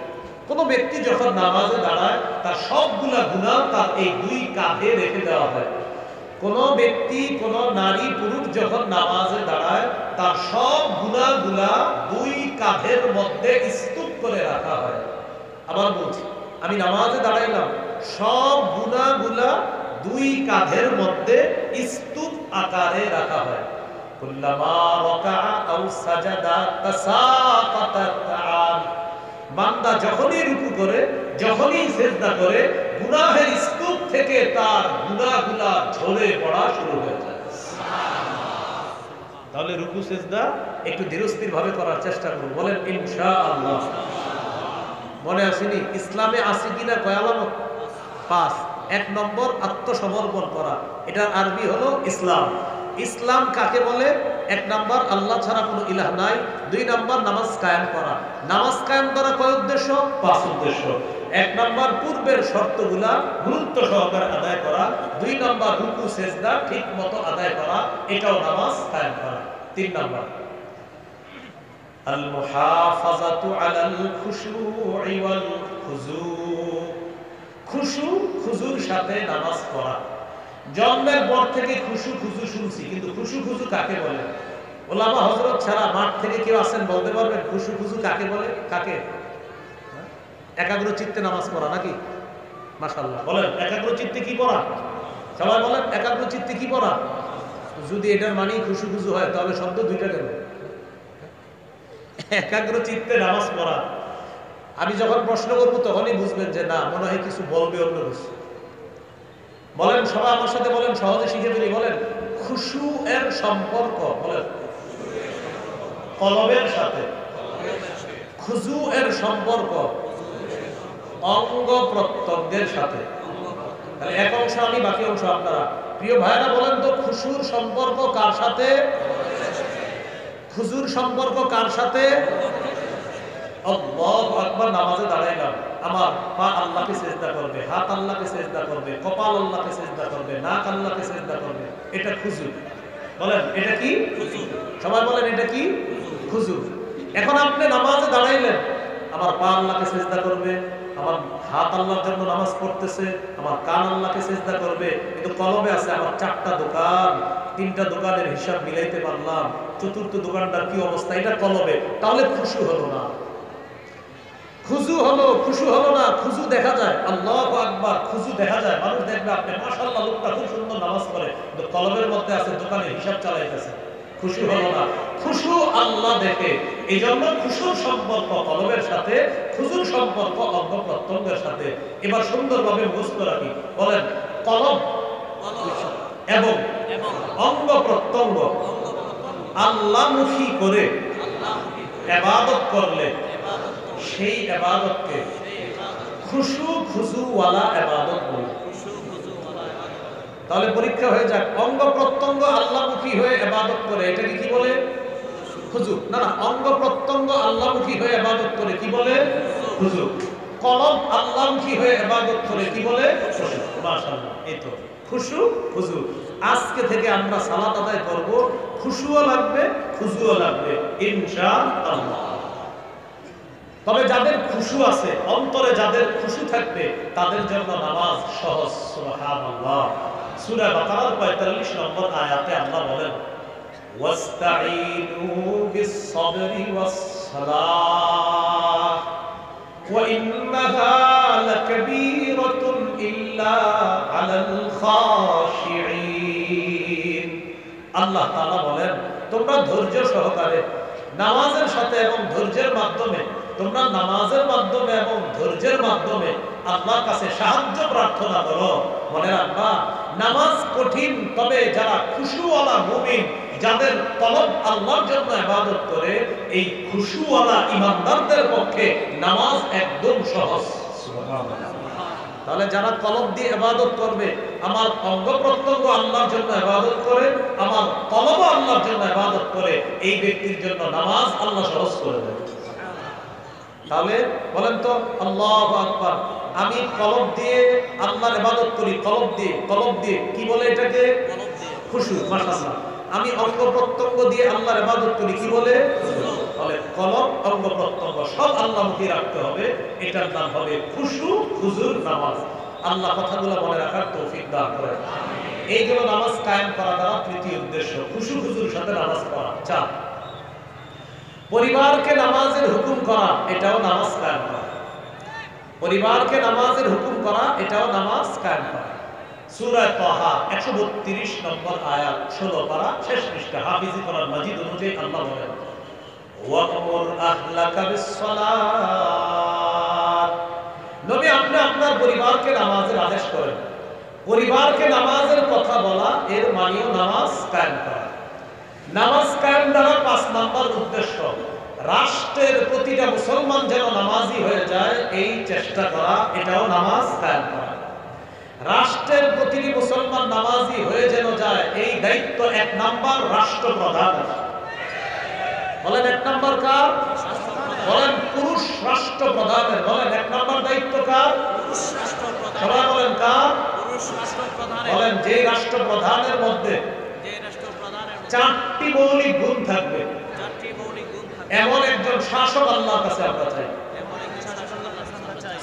কোন ব্যক্তি যখন নামাজে দাঁড়ায় তার সবগুলা গুনাহ তার এই দুই কাঁধে রেখে দেওয়া হয়। কোন ব্যক্তি, কোন নারী পুরুষ যখন নামাজে দাঁড়ায় তার সব গুনাহগুলা দুই কাঁধের মধ্যে স্তূপ করে রাখা হয়। আবার বলছি, আমি নামাজে দাঁড়াইলাম, সব গুনাহগুলা দুই কাঁধের মধ্যে স্তূপ আকারে রাখা হয়। কুল্লামা রাকাআ আও সাজাদা তাসাকাতাত আন, বান্দা যখনই রুকু করে, যখনই সিজদা করে, গুনাহের স্তূপ থেকে তার গুনাহগুলা ঝরে পড়া শুরু হয়ে যায়। তাহলে রুকু সিজদা একটু ধীরস্থির ভাবে করার চেষ্টা করুন, বলেন ইনশাআল্লাহ। মনে আসেনি ইসলামে আছে কিনা কয় আলামত? 5। 1 নম্বর আত্মসমর্পণ করা, এটার আরবি হলো ইসলাম। ইসলাম কাকে বলে? 1 নম্বর আল্লাহ ছাড়া কোনো ইলাহ নাই। 2 নম্বর নামাজ কায়েম করা। নামাজ কায়েম করা কয় উদ্দেশ্য? 5 উদ্দেশ্য। 1 নম্বর পূর্বের শর্তগুলা গুরুত্ব সহকারে আদায় করা। 2 নম্বর রুকু সিজদা ঠিক মতো আদায় করা, এটাও নামাজ কায়েম করা। 3 নম্বর আল মুহাফাজাতু আলাল খুশুই ওয়াল খুজু, খুশু খুজুর সাথে নামাজ পড়া। জন্মের পর থেকে খুশু খুজু শুনছি, কিন্তু খুশু খুজু কাকে বলে? ওলামা হযরত ছাড়া মাঠ থেকে কেউ আছেন বলতে পারবেন খুশু খুজু কাকে বলে? কাকে? একাগ্র চিত্তে নামাজ পড়া নাকি? মাশাআল্লাহ, বলেন একাগ্র চিত্তে কি পড়া? সবাই বলেন একাগ্র চিত্তে কি পড়া? যদি এটার মানে খুশু খুজু হয় তাহলে শব্দ দুইটা কেন? একাগ্র চিত্তে নামাজ পড়া। আমি যখন প্রশ্ন করবো তখনই বুঝবেন যে না, মনে হয় কিছু বলবে অন্য কিছু। বলেন সবাই আমার সাথে বলেন, সহজে শিখে ফেলি। বলেন খুশু এর সম্পর্ক, বলেন কলবের সাথে। খুজু এর সম্পর্ক অঙ্গ প্রত্যঙ্গের সাথে। তাহলে এক অংশ আমি, বাকি অংশ আপনারা। প্রিয় ভাইরা বলেন তো খুশুর সম্পর্ক কার সাথে? খুজুর সম্পর্ক কার সাথে? আল্লাহু আকবার। নামাজে দাঁড়াইলাম, আমার পা আল্লাহকে সিজদা করবে, হাত আল্লাহকে সিজদা করবে, কপাল আল্লাহকে সিজদা করবে, নাক আল্লাহকে সিজদা করবে, এটা খুজু। বলেন এটা কি? খুজু। সবাই বলেন এটা কি? খুজু। এখন আপনি নামাজে দাঁড়াইলেন, আমার পা আল্লাহকে সিজদা করবে, আমার হাত আল্লাহর জন্য নামাজ পড়তেছে, আমার কান আল্লাহকে সিজদা করবে, কিন্তু কলবে আছে আমার 4টা দোকান, 3টা দোকানের হিসাব মিলাইতে পারলাম, 4র্থ দোকানটার কি অবস্থা, এটা কলবে। তাহলে খুশু হলো না। খুজু হলো, খুশু হলো না। খুজু দেখা যায়, আল্লাহু আকবার, খুজু দেখা যায়। মানুষ দেখবে আপনি মাশাআল্লাহ লোকটা খুব সুন্দর নামাজ পড়ে, কিন্তু কলবের মধ্যে আছে দোকানে হিসাব চালাইতেছে। খুশু হলো না। খুশু আল্লাহ দেখে, এই জন্য খুশুর সম্পর্ক কলবের সাথে, খুজুর সম্পর্ক অঙ্গ প্রত্যঙ্গের সাথে। এবার সুন্দরভাবে বুঝতে রাখি, বলেন কলব এবং অঙ্গ প্রত্যঙ্গ আল্লাহমুখী করে ইবাদত করলে সেই ইবাদতকে খুশু খুজু ওয়ালা ইবাদত বলে। তাহলে পরীক্ষা হয়ে যাক, অঙ্গ প্রত্যঙ্গ আল্লাহমুখী হয়ে ইবাদত করে, এটাকে কি বলে? খুজু। না না, অঙ্গ প্রত্যঙ্গ আল্লাহমুখী হয়ে ইবাদত করে কি বলে? খুজু। কলব আল্লাহমুখী হয়ে ইবাদত করে কি বলে? খুশু। মাশাআল্লাহ, এই তো খুশু খুজু। আজকে থেকে আমরা সালাত আদায় করব, খুশুও লাগবে, খুজুও লাগবে ইনশাআল্লাহ। তবে যাদের খুশু আছে, অন্তরে যাদের খুশু থাকবে, তাদের জন্য নামাজ সহজ। সুবহানাল্লাহ। সূরা বাকারার 45 নম্বর আয়াতে আল্লাহ বলেন, ওয়াস্তাঈনু বিস-সাবরি ওয়াস-সালাহ ওয়া ইন্নাহা লাকাবীরাতুন ইল্লা আলাল খাশিঈন। আল্লাহ তাআলা বলেন, তোমরা ধৈর্য সহকারে নামাজের সাথে এবং ধৈর্যের মাধ্যমে, তোমরা নামাজের মাধ্যমে এবং ধৈর্যের মাধ্যমে আল্লাহর কাছে সাহায্য প্রার্থনা করো। মনে রাখবা, নামাজ কঠিন, তবে যারা খুশুওয়ালা মুমিন, যাদের কলব আল্লাহর জন্য ইবাদত করে, এই খুশুওয়ালা ঈমানদারদের পক্ষে নামাজ একদম সহজ। সুবহানাল্লাহ। তাহলে যারা কলব দিয়ে ইবাদত করবে, আমার অঙ্গ প্রত্যঙ্গ আল্লাহর জন্য ইবাদত করে, আমার কলব আল্লাহর জন্য ইবাদত করে, এই ব্যক্তির জন্য নামাজ আল্লাহ সহজ করে দেবে। তাহলে বলেন তো আল্লাহু আকবার, আমি কলব দিয়ে আল্লাহর ইবাদত করি, কলব দিয়ে কি বলে এটাকে? খুশু। মাশাআল্লাহ। আমি অঙ্গ প্রত্যঙ্গ দিয়ে আল্লাহর ইবাদত করি, কি বলে? তাহলে কলব অঙ্গ প্রত্যঙ্গ সব আল্লাহমুখী রাখতে হবে, এটার নাম হবে খুশু খুজুর নামাজ। আল্লাহ কথাগুলো মনে রাখার তৌফিক দান করেন। এইগুলো নামাজ কায়েম করা দ্বারা তৃতীয় উদ্দেশ্য খুশু খুশুর সাথে নামাজ পড়া। চার, পরিবারকে নামাজের হুকুম করা, এটাও নামাজ কায়েম করা। পরিবারকে নামাজের হুকুম করা, এটাও নামাজ কায়েম করা। সূরা তাহা 132 নম্বর আয়াত 16 পারা শেষ পৃষ্ঠা। হাফিজি কোরআন মাজিদ অনুযায়ী আল্লাহ বলেন, ওয়া'মুর আহলাকা বিস-সালাত। নবী আপনি আপনার পরিবারকে নামাজের আদেশ করেন। পরিবারকে নামাজের কথা বলা, এর মানেও নামাজ কায়েম করা। নামাজ কায়েম দ্বারা 5 নম্বর উদ্দেশ্য, রাষ্ট্রের প্রতিটা মুসলমান যেন নামাজি হয়ে যায় এই চেষ্টা করা, এটাও নামাজ কায়েম করা। রাষ্ট্রের প্রতিটি মুসলমান নামাজি হয়ে যেন যায় এই দায়িত্ব 1 নম্বর রাষ্ট্রপ্রধান। বলেন 1 নম্বর কার? বলেন পুরুষ রাষ্ট্রপ্রধানের। বলেন 1 নম্বর দায়িত্ব কার? পুরুষ রাষ্ট্রপ্রধান। সবাই বলেন কার? পুরুষ রাষ্ট্রপ্রধানের। বলেন যে রাষ্ট্রপ্রধানের মধ্যে 4টি মৌলিক গুণ থাকবে, এমন একজন শাসক আল্লাহর কাছে আমরা চাই।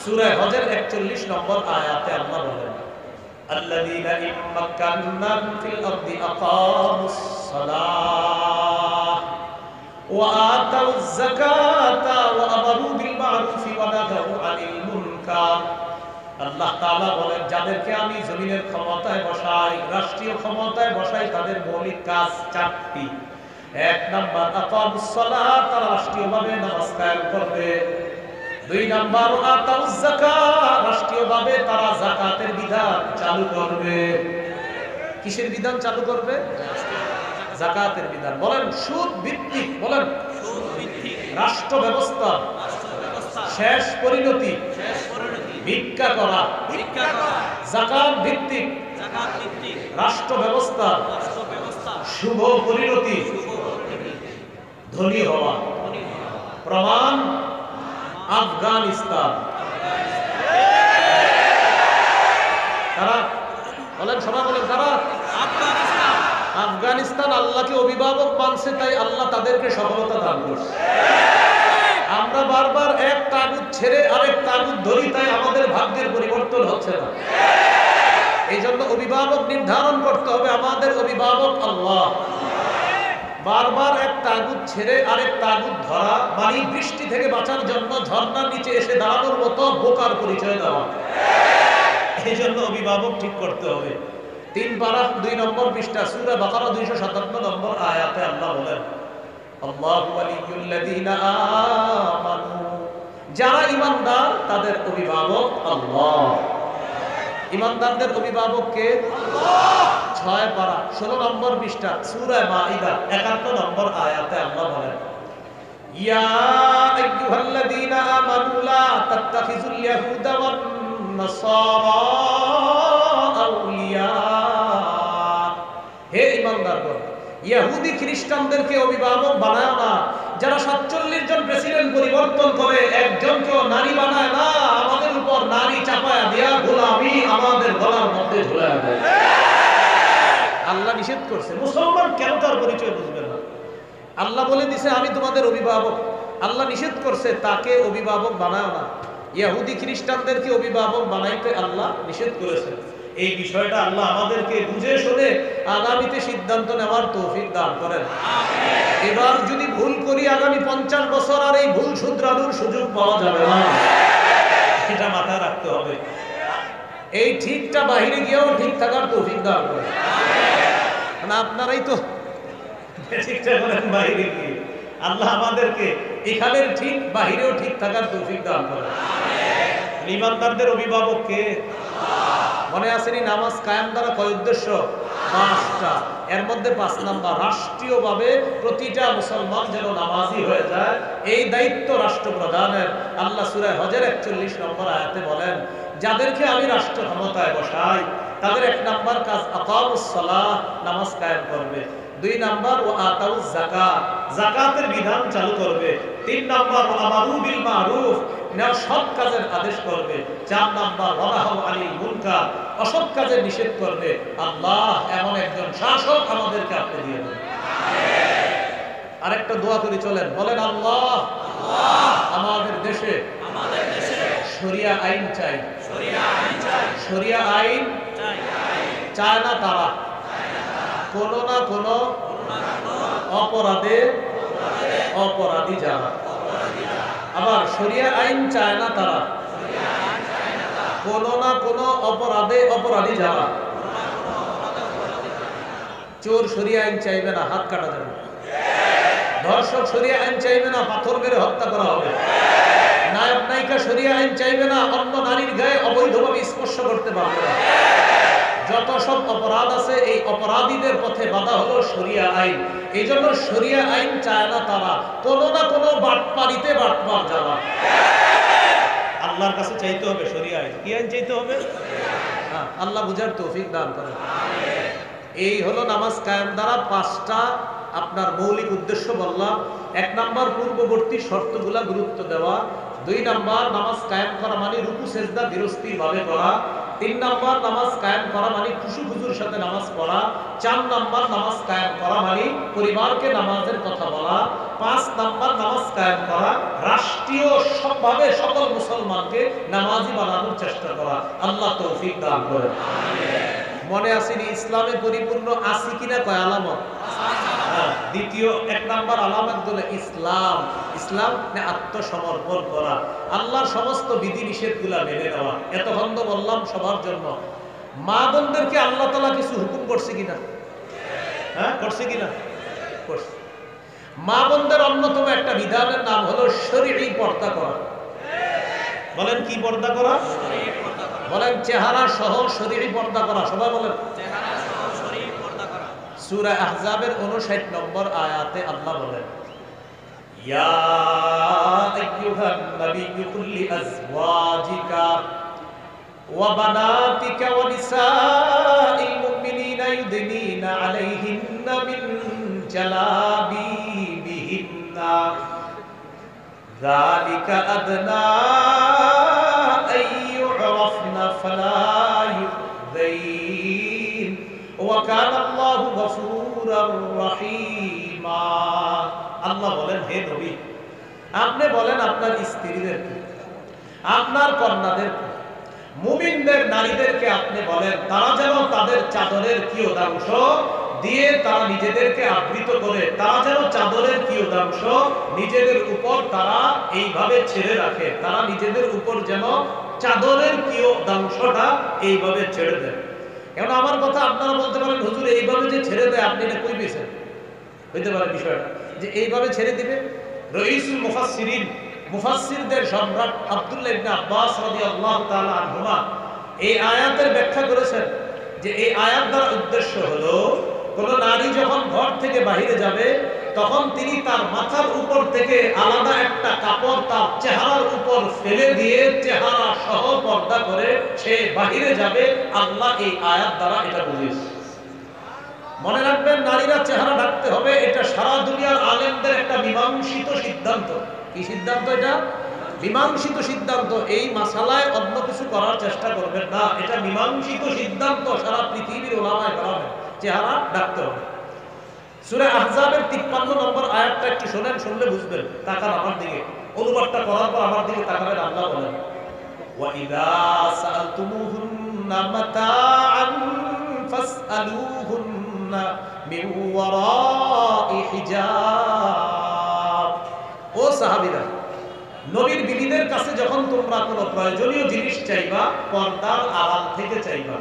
সূরা হজের 41 নম্বর আয়াতে আল্লাহ বলেন, আল্লাযীনা ইম্মাক্কান্নাহুম ফিল আরদি আকামুস সালাহ ওয়া আতাউয যাকাতা ওয়া আমারু বিল মা'রুফি ওয়া নাহাউ আনিল মুনকার। আল্লাহ তাআলা বলেন, যাদেরকে আমি জমিনের ক্ষমতায় বসাই, রাষ্ট্রীয় ক্ষমতায় বসাই, তাদের মৌলিক কাজ 4টি। 1 নাম্বার আকামুস সালাত, তারা রাষ্ট্রীয়ভাবে নামাজ কায়েম করবে। 2 নাম্বার আতাউয যাকাত, রাষ্ট্রীয়ভাবে তারা যাকাতের বিধান চালু করবে। কিসের বিধান চালু করবে? যাকাতের বিধান। বলেন সুদ ভিত্তিক, বলেন সুদ ভিত্তিক রাষ্ট্র ব্যবস্থা শেষ পরিণতি ভিক্ষা করা। যাকাত ভিত্তিক রাষ্ট্র ব্যবস্থা শুভ পরিণতি ধনী হওয়া। প্রমাণ আফগানিস্তান। কারা? বলেন সবাই বলেন কারা? আফগানিস্তান আল্লাহকে অভিভাবক মানছে, তাই আল্লাহ তাদেরকে সফলতা দান করছে। আমরা বারবার এক তাগুত ছেড়ে আরেক তাগুত ধরি, তাই আমাদের ভাগ্যের পরিবর্তন হচ্ছে না। এই জন্য অভিভাবক নির্ধারণ করতে হবে, আমাদের অভিভাবক আল্লাহ। বারবার এক তাগুত ছেড়ে আরেক তাগুত ধরা মানে বৃষ্টি থেকে বাঁচার জন্য ঝর্ণার নিচে এসে দাঁড়ানোর মতো বোকার পরিচয় দেওয়া। এই জন্য অভিভাবক ঠিক করতে হবে। 3 পারা 2 নম্বর পৃষ্ঠা সূরা বাকারা 257 নম্বর আয়াতে আল্লাহ বলেন, আল্লাহু ওয়ালিয়ুল্লাযীনা আমানু, যারা ঈমানদার তাদের অভিভাবক আল্লাহ। ঈমানদারদের অভিভাবক কে? আল্লাহ। 6 পারা 16 নম্বর পৃষ্ঠা সূরা মাঈদা 51 নম্বর আয়াতে আল্লাহ বলেন, ইয়া আইয়ুহাল্লাযীনা আমানু লা তাত্তাখিযুল ইয়াহুদা ওয়ান নাসারা আউলিয়া। হে ঈমানদারগণ, ইহুদি খ্রিস্টানদেরকে অভিভাবক বানায় না। যারা 47 জন প্রেসিডেন্ট পরিবর্তন করে, একজনকেও নারী বানায় না। আমাদের উপর নারী চাপায়া দেয়া গোলামি আমাদের গলার মধ্যে ঝুলায় দেয়। আল্লাহ নিষেধ করছে। মুসলমান কেন তার পরিচয় বুঝবে না? আল্লাহ বলে দিছে আমি তোমাদের অভিভাবক। আল্লাহ নিষেধ করছে তাকে অভিভাবক বানায় না। ইহুদি খ্রিস্টানদেরকে অভিভাবক বানাইতে আল্লাহ নিষেধ করেছে। এই বিষয়টা আল্লাহ আমাদেরকে বুঝে শুনে আগামীতে সিদ্ধান্ত নেওয়ার তৌফিক দান করেন। এবার যদি ভুল করি আগামী 50 বছর আর এই ভুল শুধরানোর সুযোগ পাওয়া যাবে না, এটা মাথায় রাখতে হবে। এই ঠিকটা বাহিরে গিয়েও ঠিক থাকার তৌফিক দান করেন। না আপনারাই তো ঠিকটা করেন বাহিরে গিয়ে, আল্লাহ আমাদেরকে এখানের ঠিক বাহিরেও ঠিক থাকার তৌফিক দান করেন। ঈমানদারদের অভিভাবক কে? মনে আসেনি? নামাজ কায়েম দ্বারা কয় উদ্দেশ্য? 5টা। এর মধ্যে 5 নাম্বার রাষ্ট্রীয়ভাবে প্রতিটা মুসলমান যেন নামাজি হয়ে যায়, এই দায়িত্ব রাষ্ট্রপ্রধানের। আল্লাহ সূরা হজের 41 নম্বর আয়াতে বলেন, যাদেরকে আমি রাষ্ট্র ক্ষমতায় বসাই তাদের 1 নাম্বার কাজ আকামুস সালাহ, নামাজ কায়েম করবে। 2 নাম্বার ওয়া আতাউয যাকাত, যাকাতের বিধান চালু করবে। 3 নাম্বার ওয়া আমারু বিল মারুফ, সৎ কাজের আদেশ করবে। 4 নাম্বার ওয়া নাহাউ আনিল মুনকার, অসৎ কাজের নিষেধ করবে। আল্লাহ এমন একজন শাসক আমাদেরকে আপনি দিয়ে দেন। আরেকটা দোয়া করে চলেন, বলেন আল্লাহ আমাদের দেশে শরিয়া আইন চাই, শরিয়া আইন চায় না তারা কোনো না কোনো অপরাধে অপরাধী যারা। আবার শরিয়া আইন চায় না তারা কোনো না কোনো অপরাধে অপরাধী যারা। চোর শরিয়া আইন চাইবে না, হাত কাটা যাবে। ধর্ষক শরিয়া আইন চাইবে না, পাথর মেরে হত্যা করা হবে। নায়ক নায়িকা শরিয়া আইন চাইবে না, অন্য নারীর গায়ে অবৈধভাবে স্পর্শ করতে পারবে না। যত সব অপরাধ আছে এই অপরাধীদের পথে বাধা হলো শরিয়া আইন। এই জন্য শরিয়া আইন চায় না তারা কোনো না কোনো বাটপারিতে বাটপার যারা। আল্লাহর কাছে চাইতে হবে শরিয়া আইন। কি আইন চাইতে হবে? আল্লাহ বুঝার তৌফিক দান করেন। এই হলো নামাজ কায়েম দ্বারা পাঁচটা আপনার মৌলিক উদ্দেশ্য বললাম। 1 নাম্বার পূর্ববর্তী শর্তগুলা গুরুত্ব দেওয়া। 2 নাম্বার নামাজ কায়েম করা মানে রুকু সেজদা বিরস্তির ভাবে করা। 3 নাম্বার নামাজ কায়েম করা মানে খুশু খুজুর সাথে নামাজ পড়া। 4 নাম্বার নামাজ কায়েম করা মানে পরিবারকে নামাজের কথা বলা। 5 নাম্বার নামাজ কায়েম করা রাষ্ট্রীয় সবভাবে সকল মুসলমানকে নামাজি বানানোর চেষ্টা করা। আল্লাহ তৌফিক দান করেন। মনে আসেনি ইসলামে পরিপূর্ণ আসি কিনা কয় আলামত? দ্বিতীয় 1 নাম্বার আলামত হলো ইসলাম। ইসলাম মানে আত্মসমর্পণ করা, আল্লাহর সমস্ত বিধি নিষেধগুলা মেনে নেওয়া। এতক্ষণ তো বললাম সবার জন্য। মা বোনদেরকে আল্লাহ তাআলা কিছু হুকুম করছে কিনা? করছে কিনা? করছে। মা বোনদের অন্যতম একটা বিধানের নাম হলো শরীয়ী পর্দা করা। বলেন কি পর্দা করা? বলেন চেহারা সহ শরীয়ী পর্দা করা। সবাই বলেন চেহারা সহ শরীয়ী পর্দা করা। সূরা আহজাবের 59 নম্বর আয়াতে আল্লাহ বলেন ইয়া আইয়ুহান নাবিয়্যু কুল লিআজওয়াজিকা ওয়া বানাতিকা ওয়া নিসাইল মুমিনিনা ইউদনিনা আলাইহিন্না মিন জালাবিবিহিন্না যালিকা আদনা আইয়ুরাফনা ফালা ইউযাইন ওয়া কানা আল্লাহু গফুরার রহিমা। আল্লাহ বলেন হে নবী আপনি বলেন আপনার স্ত্রীদেরকে, আপনার কন্যাদেরকে, মুমিনদের নারীদেরকে আপনি বলেন তারা যেন তাদের চাদরের কিয়দাংশ দিয়ে তারা নিজেদেরকে আবৃত করে, তারা যেন চাদরের কিয়দাংশ নিজেদের উপর তারা এইভাবে ছেড়ে রাখে, তারা নিজেদের উপর যেন চাদরের কিয়দাংশটা এইভাবে ছেড়ে দেয়। এখন আমার কথা আপনারা বলতে পারেন হুজুর এইভাবে যে ছেড়ে দেয় আপনি এটা কই পেয়েছেন? হইতে পারে বিষয়টা যে এইভাবে ছেড়ে দিবে। রাইসুল মুফাসসিরিন মুফাসসিরদের সম্রাট আব্দুল্লাহ ইবনে আব্বাস রাদিয়াল্লাহু তাআলা আনহুমা এই আয়াতের ব্যাখ্যা করেছেন যে এই আয়াত দ্বারা উদ্দেশ্য হলো কোন নারী যখন ঘর থেকে বাইরে যাবে তখন তিনি তার মাথার উপর থেকে আলাদা একটা কাপড় তার চেহারার উপর ফেলে দিয়ে চেহারা সহ পর্দা করে সে বাইরে যাবে। আল্লাহ এই আয়াত দ্বারা এটা বুঝিয়েছে। মনে রাখবেন নারীরা চেহারা ঢাকতে হবে, এটা সারা দুনিয়ার আলেমদের একটা মীমাংসিত সিদ্ধান্ত। কি সিদ্ধান্ত? এটা মীমাংসিত সিদ্ধান্ত। এই মাসালায় অন্য কিছু করার চেষ্টা করবেন না, এটা মীমাংসিত সিদ্ধান্ত। সারা পৃথিবীর ওলামায়ে কেরাম চেহারা ঢাকতে হবে। সূরা আহজাবের 53 নম্বর আয়াতটা একটু শুনেন, শুনলে বুঝবেন। তাকান আমার দিকে, অনুবাদটা করার পর আমার দিকে তাকাবেন। আল্লাহ বলেন ওয়া ইযা সাআলতুমুহুন্না মাতাআন ফাসআলুহুন্না মিন ওয়ারাই হিজাব। ও সাহাবীরা, নবীর বিবিদের কাছে যখন তোমরা কোনো প্রয়োজনীয় জিনিস চাইবা পর্দার আড়াল থেকে চাইবা।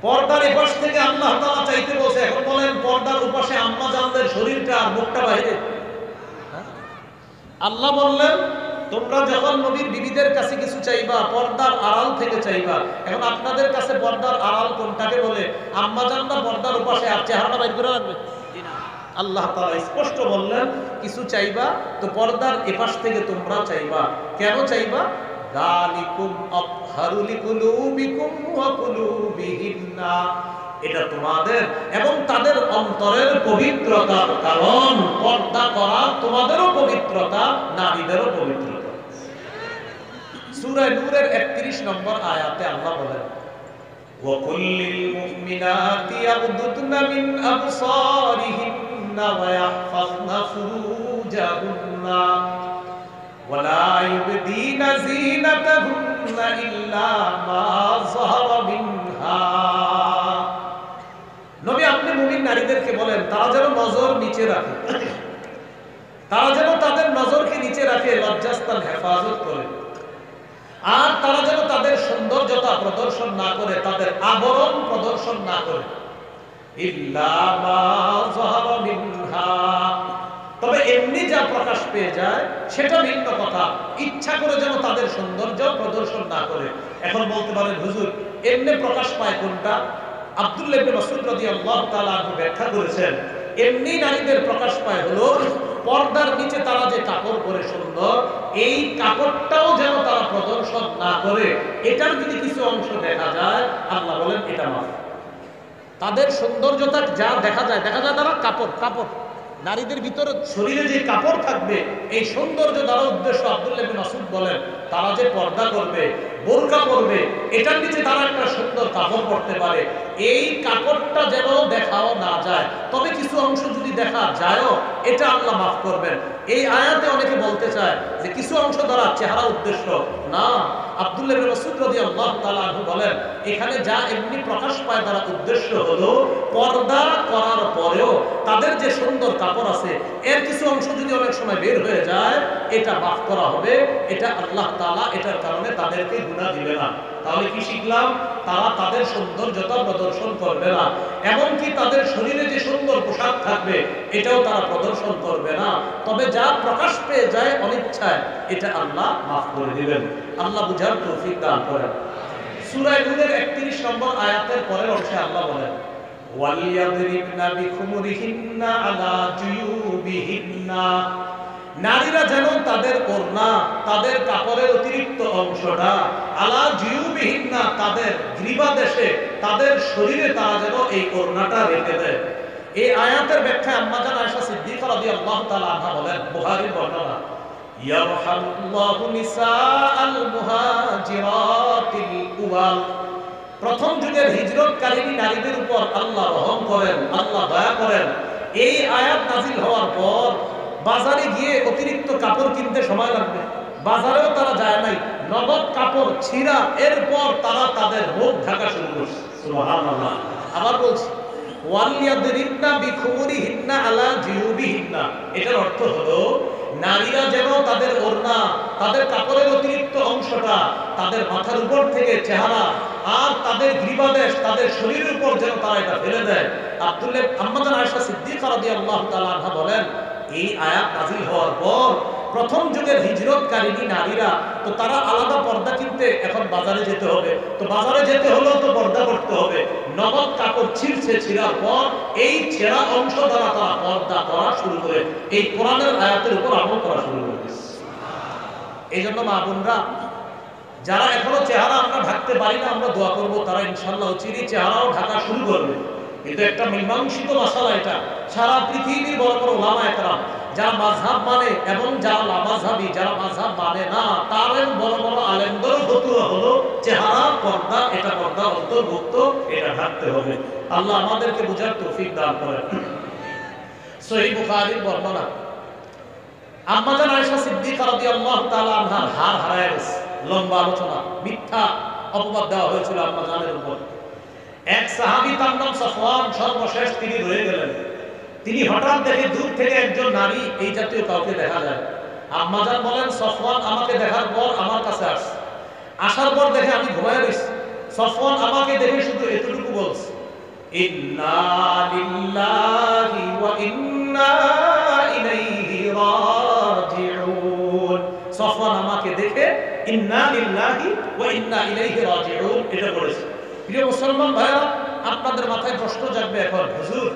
পর্দার এপাশ থেকে আল্লাহ তাআলা চাইতে বলছে। এখন বলেন পর্দার ওপাশে আম্মা জানদের শরীরটা আর মুখটা বাইরে। আল্লাহ বললেন তোমরা যখন নবীর বিবিদের কাছে কিছু চাইবা পর্দার আড়াল থেকে চাইবা। এখন আপনাদের কাছে পর্দার আড়াল কোনটাকে বলে? আম্মা জান না পর্দার ওপাশে আর চেহারাটা বাইর করে রাখবে? আল্লাহ তাআলা স্পষ্ট বললেন কিছু চাইবা তো পর্দার এপাশ থেকে তোমরা চাইবা। কেন চাইবা? যালিকুম আতহারু লিকুলুবিকুম ওয়া কুলুবিহিন্না, এটা তোমাদের এবং তাদের অন্তরের পবিত্রতার কারণ। পর্দা করা তোমাদেরও পবিত্রতা, নারীদেরও পবিত্রতা। সূরা নূরের 31 নম্বর আয়াতে আল্লাহ বলেন ওয়া কুল্লিল মুমিনাতি ইয়াগদুদনা মিন আবসারিহিন্না ওয়া ইয়াহফাযনা ফুরুজাহুন্না ওয়া লা ইউবদিনা যিনাতাহুন্না ইল্লা মা যাহারা মিনহা। নবী আপনি মুমিন নারীদেরকে বলেন তারা যেন নজর নিচে রাখে, তারা যেন তাদের নজরকে নিচে রাখে, লজ্জাস্থান হেফাজত করে। আর তারা যেন তাদের সৌন্দর্যতা প্রদর্শন না করে, তাদের আবরণ প্রদর্শন না করে। ইল্লা মা যাহারা মিনহা, তবে এমনি যা প্রকাশ পেয়ে যায় সেটা ভিন্ন কথা। ইচ্ছা করে যেন তাদের সৌন্দর্য প্রদর্শন না করে। এখন বলতে পারেন হুজুর এমনি প্রকাশ পায় কোনটা? আব্দুল্লাহ ইবনে মাসউদ রাদিয়াল্লাহু তাআলা আনহু ব্যাখ্যা করেছেন, এমনি নারীদের প্রকাশ পায় হলো পর্দার নিচে তারা যে কাপড় পরে সুন্দর, এই কাপড়টাও যেন তারা প্রদর্শন না করে। এটার যদি কিছু অংশ দেখা যায়, আল্লাহ বলেন এটা মাফ। তাদের সৌন্দর্যতা যা দেখা যায় তারা কাপড় নারীদের ভিতরে শরীরে যে কাপড় থাকবে, এই সৌন্দর্য দ্বারা উদ্দেশ্য আব্দুল্লাহ ইবনে মাসউদ বলেন তারা যে পর্দা করবে, বোরকা পরবে, এটার নিচে তারা একটা সুন্দর কাপড় পরতে পারে। এই কাপড়টা যেন দেখাও না যায়, তবে কিছু অংশ যদি দেখা যায়ও, এটা আল্লাহ মাফ করবেন। এই আয়াতে অনেকে বলতে চায় যে কিছু অংশ দ্বারা চেহারা উদ্দেশ্য না। আব্দুল্লাহ ইবনে মাসউদ রাদিয়াল্লাহু তাআলা আনহু বলেন এখানে যা এমনি প্রকাশ পায় তারা উদ্দেশ্য হলো পর্দা করার পরেও তাদের যে সুন্দর কাপড় আছে, এর কিছু অংশ যদি অনেক সময় বের হয়ে যায়, এটা মাফ করা হবে। এটা আল্লাহ তাআলা এটার কারণে তাদেরকে গুনাহ দিবে না। তাহলে কি শিখলাম? তারা তাদের সৌন্দর্যতা প্রদর্শন করবে না, এমনকি তাদের শরীরে যে সুন্দর পোশাক থাকবে এটাও তারা প্রদর্শন করবে না। তবে যা প্রকাশ পেয়ে যায় অনিচ্ছায়, এটা আল্লাহ মাফ করে দিবেন। আল্লাহ বুঝার তৌফিক দান করেন। সূরা নূরের 31 নম্বর আয়াতের পরের অংশে আল্লাহ বলেন ওয়ালিয়াদরিবনা বিখুমুরিহিন্না আলা জুয়ুবিহিন্না, নারীরা যেন তাদের ওড়না, তাদের কাপড়ের অতিরিক্ত অংশটা আলা জুয়ুবিহিন্না, তাদের গ্রীবাদেশে, তাদের শরীরে তারা যেন এই ওড়নাটা রেখে দেয়। এই আয়াতের ব্যাখ্যা আম্মা জান আয়েশা সিদ্দিকা রাদিয়াল্লাহু তাআলা আনহা বলেন, বুখারীর বর্ণনা, ইয়ারহামুল্লাহু নিসাআল মুহাজিরাতিল উওয়াল, প্রথম যুগের হিজরতকারী নারীদের উপর আল্লাহ রহম করেন, আল্লাহ দয়া করেন। এই আয়াত নাযিল হওয়ার পর বাজারে গিয়ে অতিরিক্ত কাপড় কিনতে সময় লাগবে, বাজারেও তারা যায় নাই, নগদ কাপড় ছিঁড়া, এরপর তারা তাদের মুখ ঢাকা শুরু করছে। সুবহানাল্লাহ। আবার বলছি ওয়ালিয়াদরিবনা বিখুমুরিহিন্না আলা জুয়ুবিহিন্না, এটার অর্থ হলো নারীরা যেন তাদের ওড়না, তাদের কাপড়ের অতিরিক্ত অংশটা তাদের মাথার উপর থেকে চেহারা আর তাদের গ্রীবাদেশ, তাদের শরীরের উপর যেন তারা এটা ফেলে দেয়। আব্দুল্লাহ আম্মা জান আয়েশা সিদ্দিকা রাদিয়াল্লাহু তাআলা আনহা বলেন এই আয়াত নাযিল হওয়ার পর প্রথম যুগের হিজরতকারী নারীরা তো তারা আলাদা পর্দা কিনতে এখন বাজারে যেতে হবে, তো বাজারে যেতে হলেও তো পর্দা করতে হবে। নগদ কাপড় ছিঁড়ার পর এই ছেঁড়া অংশ দ্বারা তারা পর্দা করা শুরু করে, এই কোরআনের আয়াতের উপর আমল করা শুরু করে। এই জন্য মা বোনরা যারা এখনো চেহারা আমরা ঢাকতে পারি না, আমরা দোয়া করবো তারা ইনশাআল্লাহ চিনি চেহারাও ঢাকা শুরু করবে। কিন্তু একটা মীমাংসিত মাসালা এটা। সারা পৃথিবীর বড় বড় ওলামা একরাম যারা মাযহাব মানে এবং যারা লামাযহাবী, যারা মাযহাব মানে না, তাদের বড় বড় আলেমদেরও ফতোয়া হলো চেহারা পর্দা, এটা পর্দা অন্তর্ভুক্ত, এটা ঢাকতে হবে। আল্লাহ আমাদেরকে বুঝার তৌফিক দান করেন। সহিহ বুখারীর বর্ণনা, আম্মা জান আয়েশা সিদ্দিকা রাদিয়াল্লাহু তাআলা আনহার হার হারায় গেছে। লম্বা আলোচনা, মিথ্যা অপবাদ দেওয়া হয়েছিল আম্মা জানের উপর। এক সাহাবী তার নাম সফওয়ান, সর্বশেষ তিনি রয়ে গেলেন। তিনি হঠাৎ দেখে দূর থেকে একজন নারী, এই জাতীয় কাউকে দেখা যায়। আম্মা জান বলেন সফওয়ান আমাকে দেখার পর আমার কাছে আসছে, আসার পর দেখে আমি ঘুমায় রইছি। সফওয়ান আমাকে দেখে শুধু এতটুকু বলছে, ইন্না লিল্লাহি ওয়া ইন্না ইলাইহি রাজিউন। সফওয়ান আমাকে দেখে ইন্না লিল্লাহি ওয়া ইন্না ইলাইহি রাজিউন এটা বলেছে। প্রিয় মুসলমান ভাইরা, আপনাদের মাথায় প্রশ্ন জাগবে এখন, হুজুর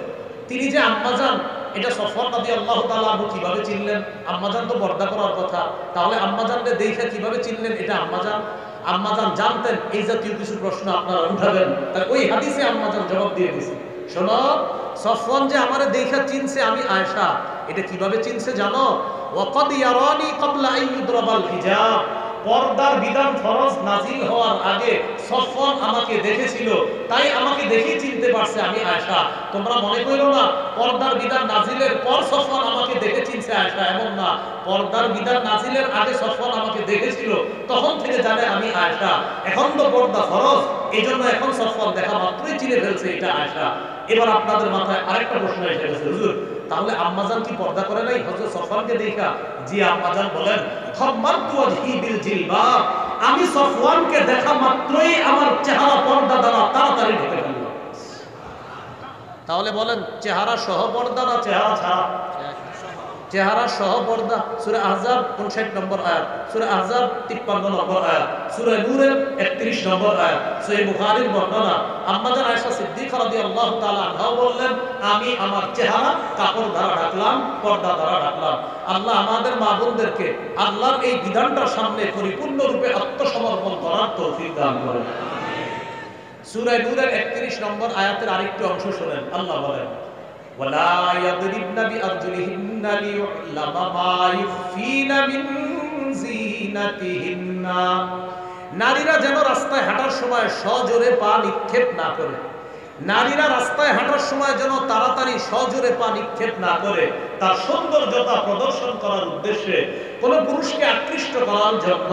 তিনি যে আম্মাজান, এটা সফওয়ান রাদিয়াল্লাহু তাআলা আনহু কিভাবে চিনলেন? আম্মাজান তো পর্দা করার কথা, তাহলে আম্মাজানকে দেখে কিভাবে চিনলেন এটা আম্মাজান? আম্মাজান জানতেন এই জাতীয় কিছু প্রশ্ন আপনারা উঠাবেন, তাই ওই হাদিসে আম্মাজান জবাব দিয়ে দিয়েছে। শোনো, সফওয়ান যে আমারে দেখা চিনছে আমি আয়েশা, এটা কিভাবে চিনছে জানো? ওয়াকাদ ইয়ারানি ক্বাবলা আন ইউদরাবাল হিজাব, পর্দার বিধান ফরজ নাজিল হওয়ার আগে সফওয়ান আমাকে দেখেছিল, তাই আমাকে দেখে চিনতে পারছে আমি আয়েশা। তোমরা মনে করো না পর্দার বিধান নাজিলের পর সফওয়ান আমাকে দেখে চিনছে আয়েশা, এমন না। পর্দার বিধান নাজিলের আগে সফওয়ান আমাকে দেখেছিল, তখন থেকে জানে আমি আয়েশা। এখন তো পর্দা ফরজ, এইজন্য এখন সফওয়ান দেখা মাত্রই চিনে ফেলছে এটা আয়েশা। এবার আপনাদের মাথায় আরেকটা প্রশ্ন এসে গেছে, হুজুর তাহলে আম্মাজান কি পর্দা করে নাই হযরত সফওয়ানকে দেখা? জি, আম্মাজান বলেন খাম্মাতু ওয়াজহি বিল জিলবাব, আমি সফওয়ানকে দেখা মাত্রই আমার চেহারা পর্দা দ্বারা তাড়াতাড়ি ঢেকে ফেলল। তাহলে বলেন চেহারা সহ পর্দা না চেহারা ছাড়া? চেহারা সহ পর্দা। সূরা আহজাব 59 নম্বর আয়াত, সূরা আহজাব 53 নম্বর আয়াত, সূরা নূরের 31 নম্বর আয়াত, সহিহ বুখারীর বর্ণনা। আম্মাজান আয়েশা সিদ্দিকা রাদিয়াল্লাহু তাআলা আনহা বললেন, আমি আমার চেহারা কাপড় দ্বারা ঢাকলাম, পর্দা দ্বারা ঢাকলাম। আল্লাহ আমাদের মা বোনদেরকে আল্লাহর এই বিধানটার সামনে পরিপূর্ণরূপে আত্মসমর্পণ করার তৌফিক দান করেন। সূরা নূরের 31 নম্বর আয়াতের আরেকটি অংশ শুনেন, আল্লাহ বলেন ولا يضربن بأرجلهن ليعلم ما يخفين من زينتهن। নারীরা যেন রাস্তায় হাঁটার সময় সজোরে পা নিক্ষেপ না করে, নারীরা রাস্তায় হাঁটার সময় যেন তাড়াতাড়ি সজোরে পা নিক্ষেপ না করে, তার সৌন্দর্যতা প্রদর্শন করার উদ্দেশ্যে কোন পুরুষকে আকৃষ্ট করার জন্য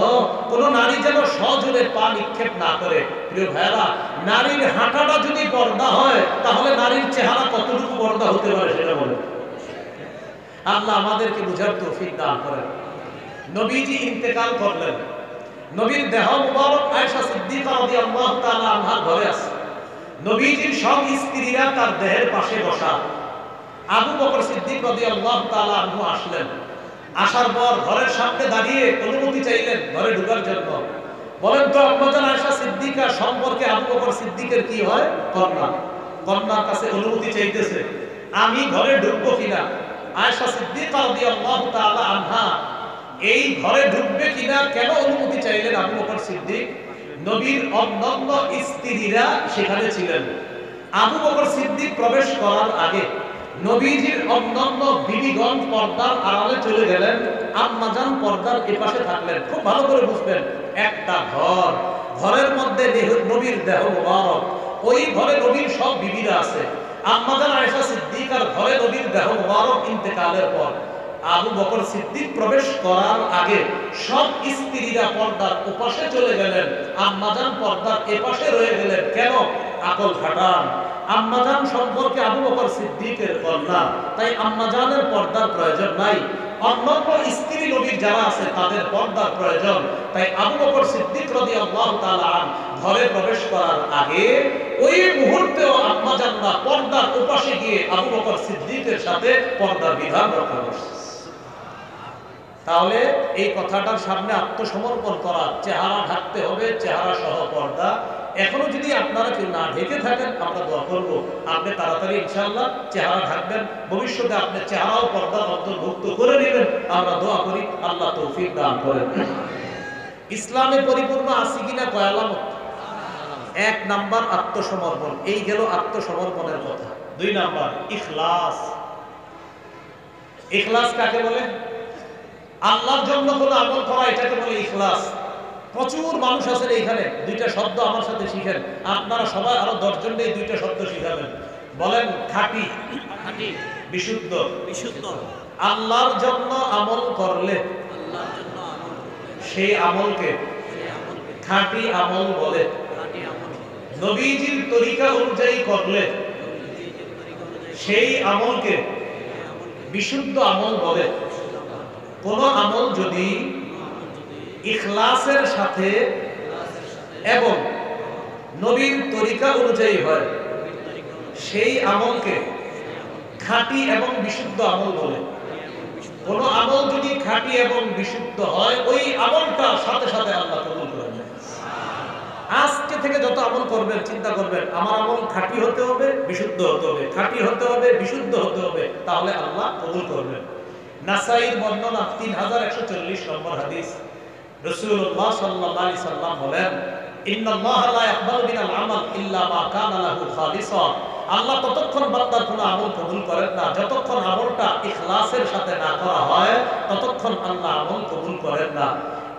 কোন নারী যেন সজোরে পা নিক্ষেপ না করে। প্রিয় ভাইরা, নারীর হাঁটাটা যদি পর্দা হয়, তাহলে নারীর চেহারা কতটুকু পর্দা হতে পারে সেটা বলে। আল্লাহ আমাদেরকে বুঝার তৌফিক দান করেন। নবীজি ইন্তেকাল করলেন, নবীর দেহ মুবারক আয়েশা সিদ্দিকা রাদিয়াল্লাহু তাআলা আনহার ঘরে আছে। নবীজির সব স্ত্রীরা তার দেহের পাশে বসা। আবু বকর সিদ্দিক রাদিয়াল্লাহু তাআলা আনহু আসলেন। আসার পর ঘরের সামনে দাঁড়িয়ে অনুমতি চাইলেন ঘরে ঢোকার জন্য। বলেন তো আম্মাজান আয়েশা সিদ্দিকা সম্পর্কে আবু বকর সিদ্দিকের কি হয়? কন্যা। কন্যার কাছে অনুমতি চাইতেছে, আমি ঘরে ঢুকবো কিনা। আয়েশা সিদ্দিকা রাদিয়াল্লাহু তাআলা আনহা এই ঘরে ঢুকবে কিনা কেন অনুমতি চাইলেন আবু বকর সিদ্দিক? নবীর অন্যান্য স্ত্রীরা সেখানে ছিলেন। আবু বকর সিদ্দিক প্রবেশ করার আগে নবীজির অন্যান্য বিবিগণ পর্দার আড়ালে চলে গেলেন, আম্মাজান পর্দার এপাশে থাকলেন। খুব ভালো করে বুঝবেন, একটা ঘর, ঘরের মধ্যে নবীর দেহ মুবারক, ওই ঘরে নবীর সব বিবিরা আছে। আম্মাজান আয়েশা সিদ্দিকার ঘরে নবীর দেহ মুবারক ইন্তেকালের পর আবু বকর সিদ্দিক প্রবেশ করার আগে সব স্ত্রীরা পর্দার ওপাশে চলে গেলেন, আম্মাজান পর্দার এপাশে রয়ে গেলেন। কেন? আকল খাটান। আম্মাজান সম্পর্কে আবু বকর সিদ্দিকের কন্যা, তাই আম্মাজানের পর্দার প্রয়োজন নাই। অন্যান্য স্ত্রী নবীর যারা আছে তাদের পর্দার প্রয়োজন, তাই আবু বকর সিদ্দিক রাদিয়াল্লাহু তাআলা আনহু ঘরে প্রবেশ করার আগে ওই মুহূর্তেও আম্মাজানরা পর্দার ওপাশে গিয়ে আবু বকর সিদ্দিকের সাথে পর্দার বিধান রক্ষা করছে। তাহলে এই কথাটার সামনে আত্মসমর্পণ করা, চেহারা ঢাকতে হবে, চেহারা সহ পর্দা। এখনো যদি আপনারা কেউ না ঢেকে থাকেন, আমরা দোয়া করবো আপনি তাড়াতাড়ি ইনশাআল্লাহ চেহারা ঢাকবেন, ভবিষ্যতে আপনি চেহারাও পর্দার অন্তর্ভুক্ত করে নেবেন। আমরা দোয়া করি আল্লাহ তৌফিক দান করেন। ইসলামে পরিপূর্ণ আছে কিনা কয় আলামত? 1 নাম্বার আত্মসমর্পণ, এই গেল আত্মসমর্পণের কথা। 2 নাম্বার ইখলাস। ইখলাস কাকে বলে? আল্লাহর জন্য কোনো আমল করা, এটাকে বলে ইখলাস। প্রচুর মানুষ আছেন এইখানে, 2টা শব্দ আমার সাথে শিখেন। আপনারা সবাই আরো 10 জনকে এই 2টা শব্দ শিখাবেন। বলেন খাঁটি, খাঁটি, বিশুদ্ধ, বিশুদ্ধ। আল্লাহর জন্য আমল করলে সেই আমলকে খাঁটি আমল বলে। নবীজির তরিকা অনুযায়ী করলে সেই আমলকে বিশুদ্ধ আমল বলে। কোন আমল যদি ইখলাসের সাথে এবং নবীর তরিকা অনুযায়ী হয়, সেই আমলকে খাঁটি এবং বিশুদ্ধ আমল বলে। কোন আমল যদি খাঁটি এবং বিশুদ্ধ হয়, ওই আমলটা সাথে সাথে আল্লাহ কবুল করেন। আজকে থেকে যত আমল করবেন চিন্তা করবেন আমার আমল খাঁটি হতে হবে, বিশুদ্ধ হতে হবে, খাঁটি হতে হবে, বিশুদ্ধ হতে হবে, তাহলে আল্লাহ কবুল করবেন। নাসাঈর বর্ণনা 3140 নম্বর হাদিস। রাসূলুল্লাহ সাল্লাল্লাহু আলাইহি সাল্লাম বলেন, ইন্নাল্লাহা লা ইয়াকবালু মিনাল আমাল ইল্লা মা কানা লাহু খালিসা। আল্লাহ ততক্ষণ বান্দার কোনো আমল কবুল করেন না যতক্ষণ আমলটা ইখলাসের সাথে না করা হয়, ততক্ষণ আল্লাহ আমল কবুল করেন না।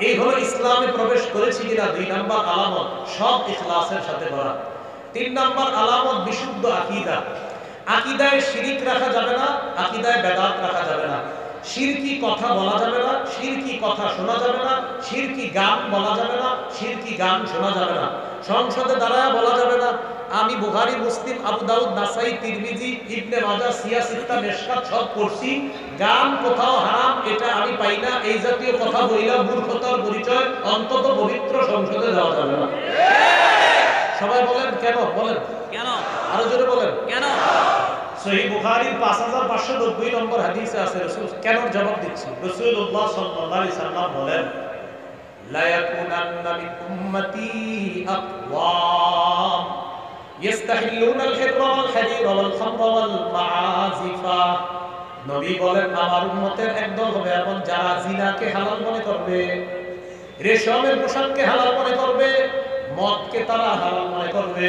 এই হলো ইসলামে প্রবেশ করেছি কিনা 2 নাম্বার আলামত, সব ইখলাসের সাথে করা। 3 নাম্বার আলামত বিশুদ্ধ আকীদা। আকীদায় শিরিক রাখা যাবে না, আকীদায় বেদাত রাখা যাবে না। শিরকি কথা বলা যাবে না, শিরকি কথা শোনা যাবে না, শিরকি গান বলা যাবে না, শিরকি গান শোনা যাবে না। সংসদে দাঁড়ায় বলা যাবে না আমি বুখারী, মুসলিম, আবু দাউদ, নাসাই, তিরমিজি, ইবনে মাজাহ, সিয়াসিত্তা, মিশকাত সব পড়ছি, গান কোথাও হারাম এটা আমি পাই না, এই জাতীয় কথা বইলা মূর্খতার পরিচয় অন্তত পবিত্র সংসদে যাওয়া যাবে না। সবাই বলেন কেন? বলেন কেন? আরো জোরে বলেন কেন? সহিহ বুখারীর 5590 নম্বর হাদিসে আছে, রাসূল কেন জবাব দিচ্ছি। রাসূলুল্লাহ সাল্লাল্লাহু আলাইহি সাল্লাম বলেন লা ইয়াকুনান্না মিন উম্মতি আকওয়াম ইস্তাহিলুনা আল-হিররা ওয়াল হারিরা ওয়াল খামরা ওয়াল মাআজিফা। নবী বলেন আমার উম্মতের একদল হবে এমন যারা জিনাকে হালাল মনে করবে, রেশমের পোশাককে হালাল মনে করবে, মদকে তারা হালাল মনে করবে।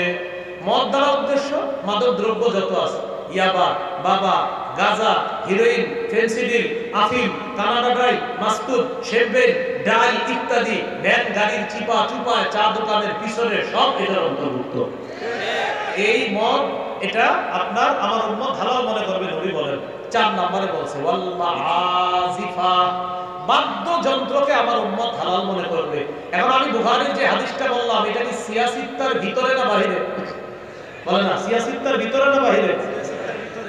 মদ দ্বারা উদ্দেশ্য মাদক দ্রব্য যত আছে, ইয়াবা, বাবা, গাঁজা, হিরোইন, ফেন্সিডিল, আফিম, কানাডা ড্রাই, মাস্তুদ, শেভবেন, ডাই ইত্যাদি, ভ্যান গাড়ির চিপা চুপায়, চা দোকানের পিছনে সব এটার অন্তর্ভুক্ত। এই মদ এটা আপনার আমার উম্মত হালাল মনে করবে, নবী বলেন। 4 নম্বরে বলছে ওয়াল মাআজিফা, বাদ্যযন্ত্রকে আমার উম্মত হালাল মনে করবে। এখন আমি বুখারীর যে হাদিসটা বললাম এটা কি সিয়াসিত্তার ভিতরে না বাহিরে? বলে না সিয়াসিত্তার ভিতরে না বাহিরে?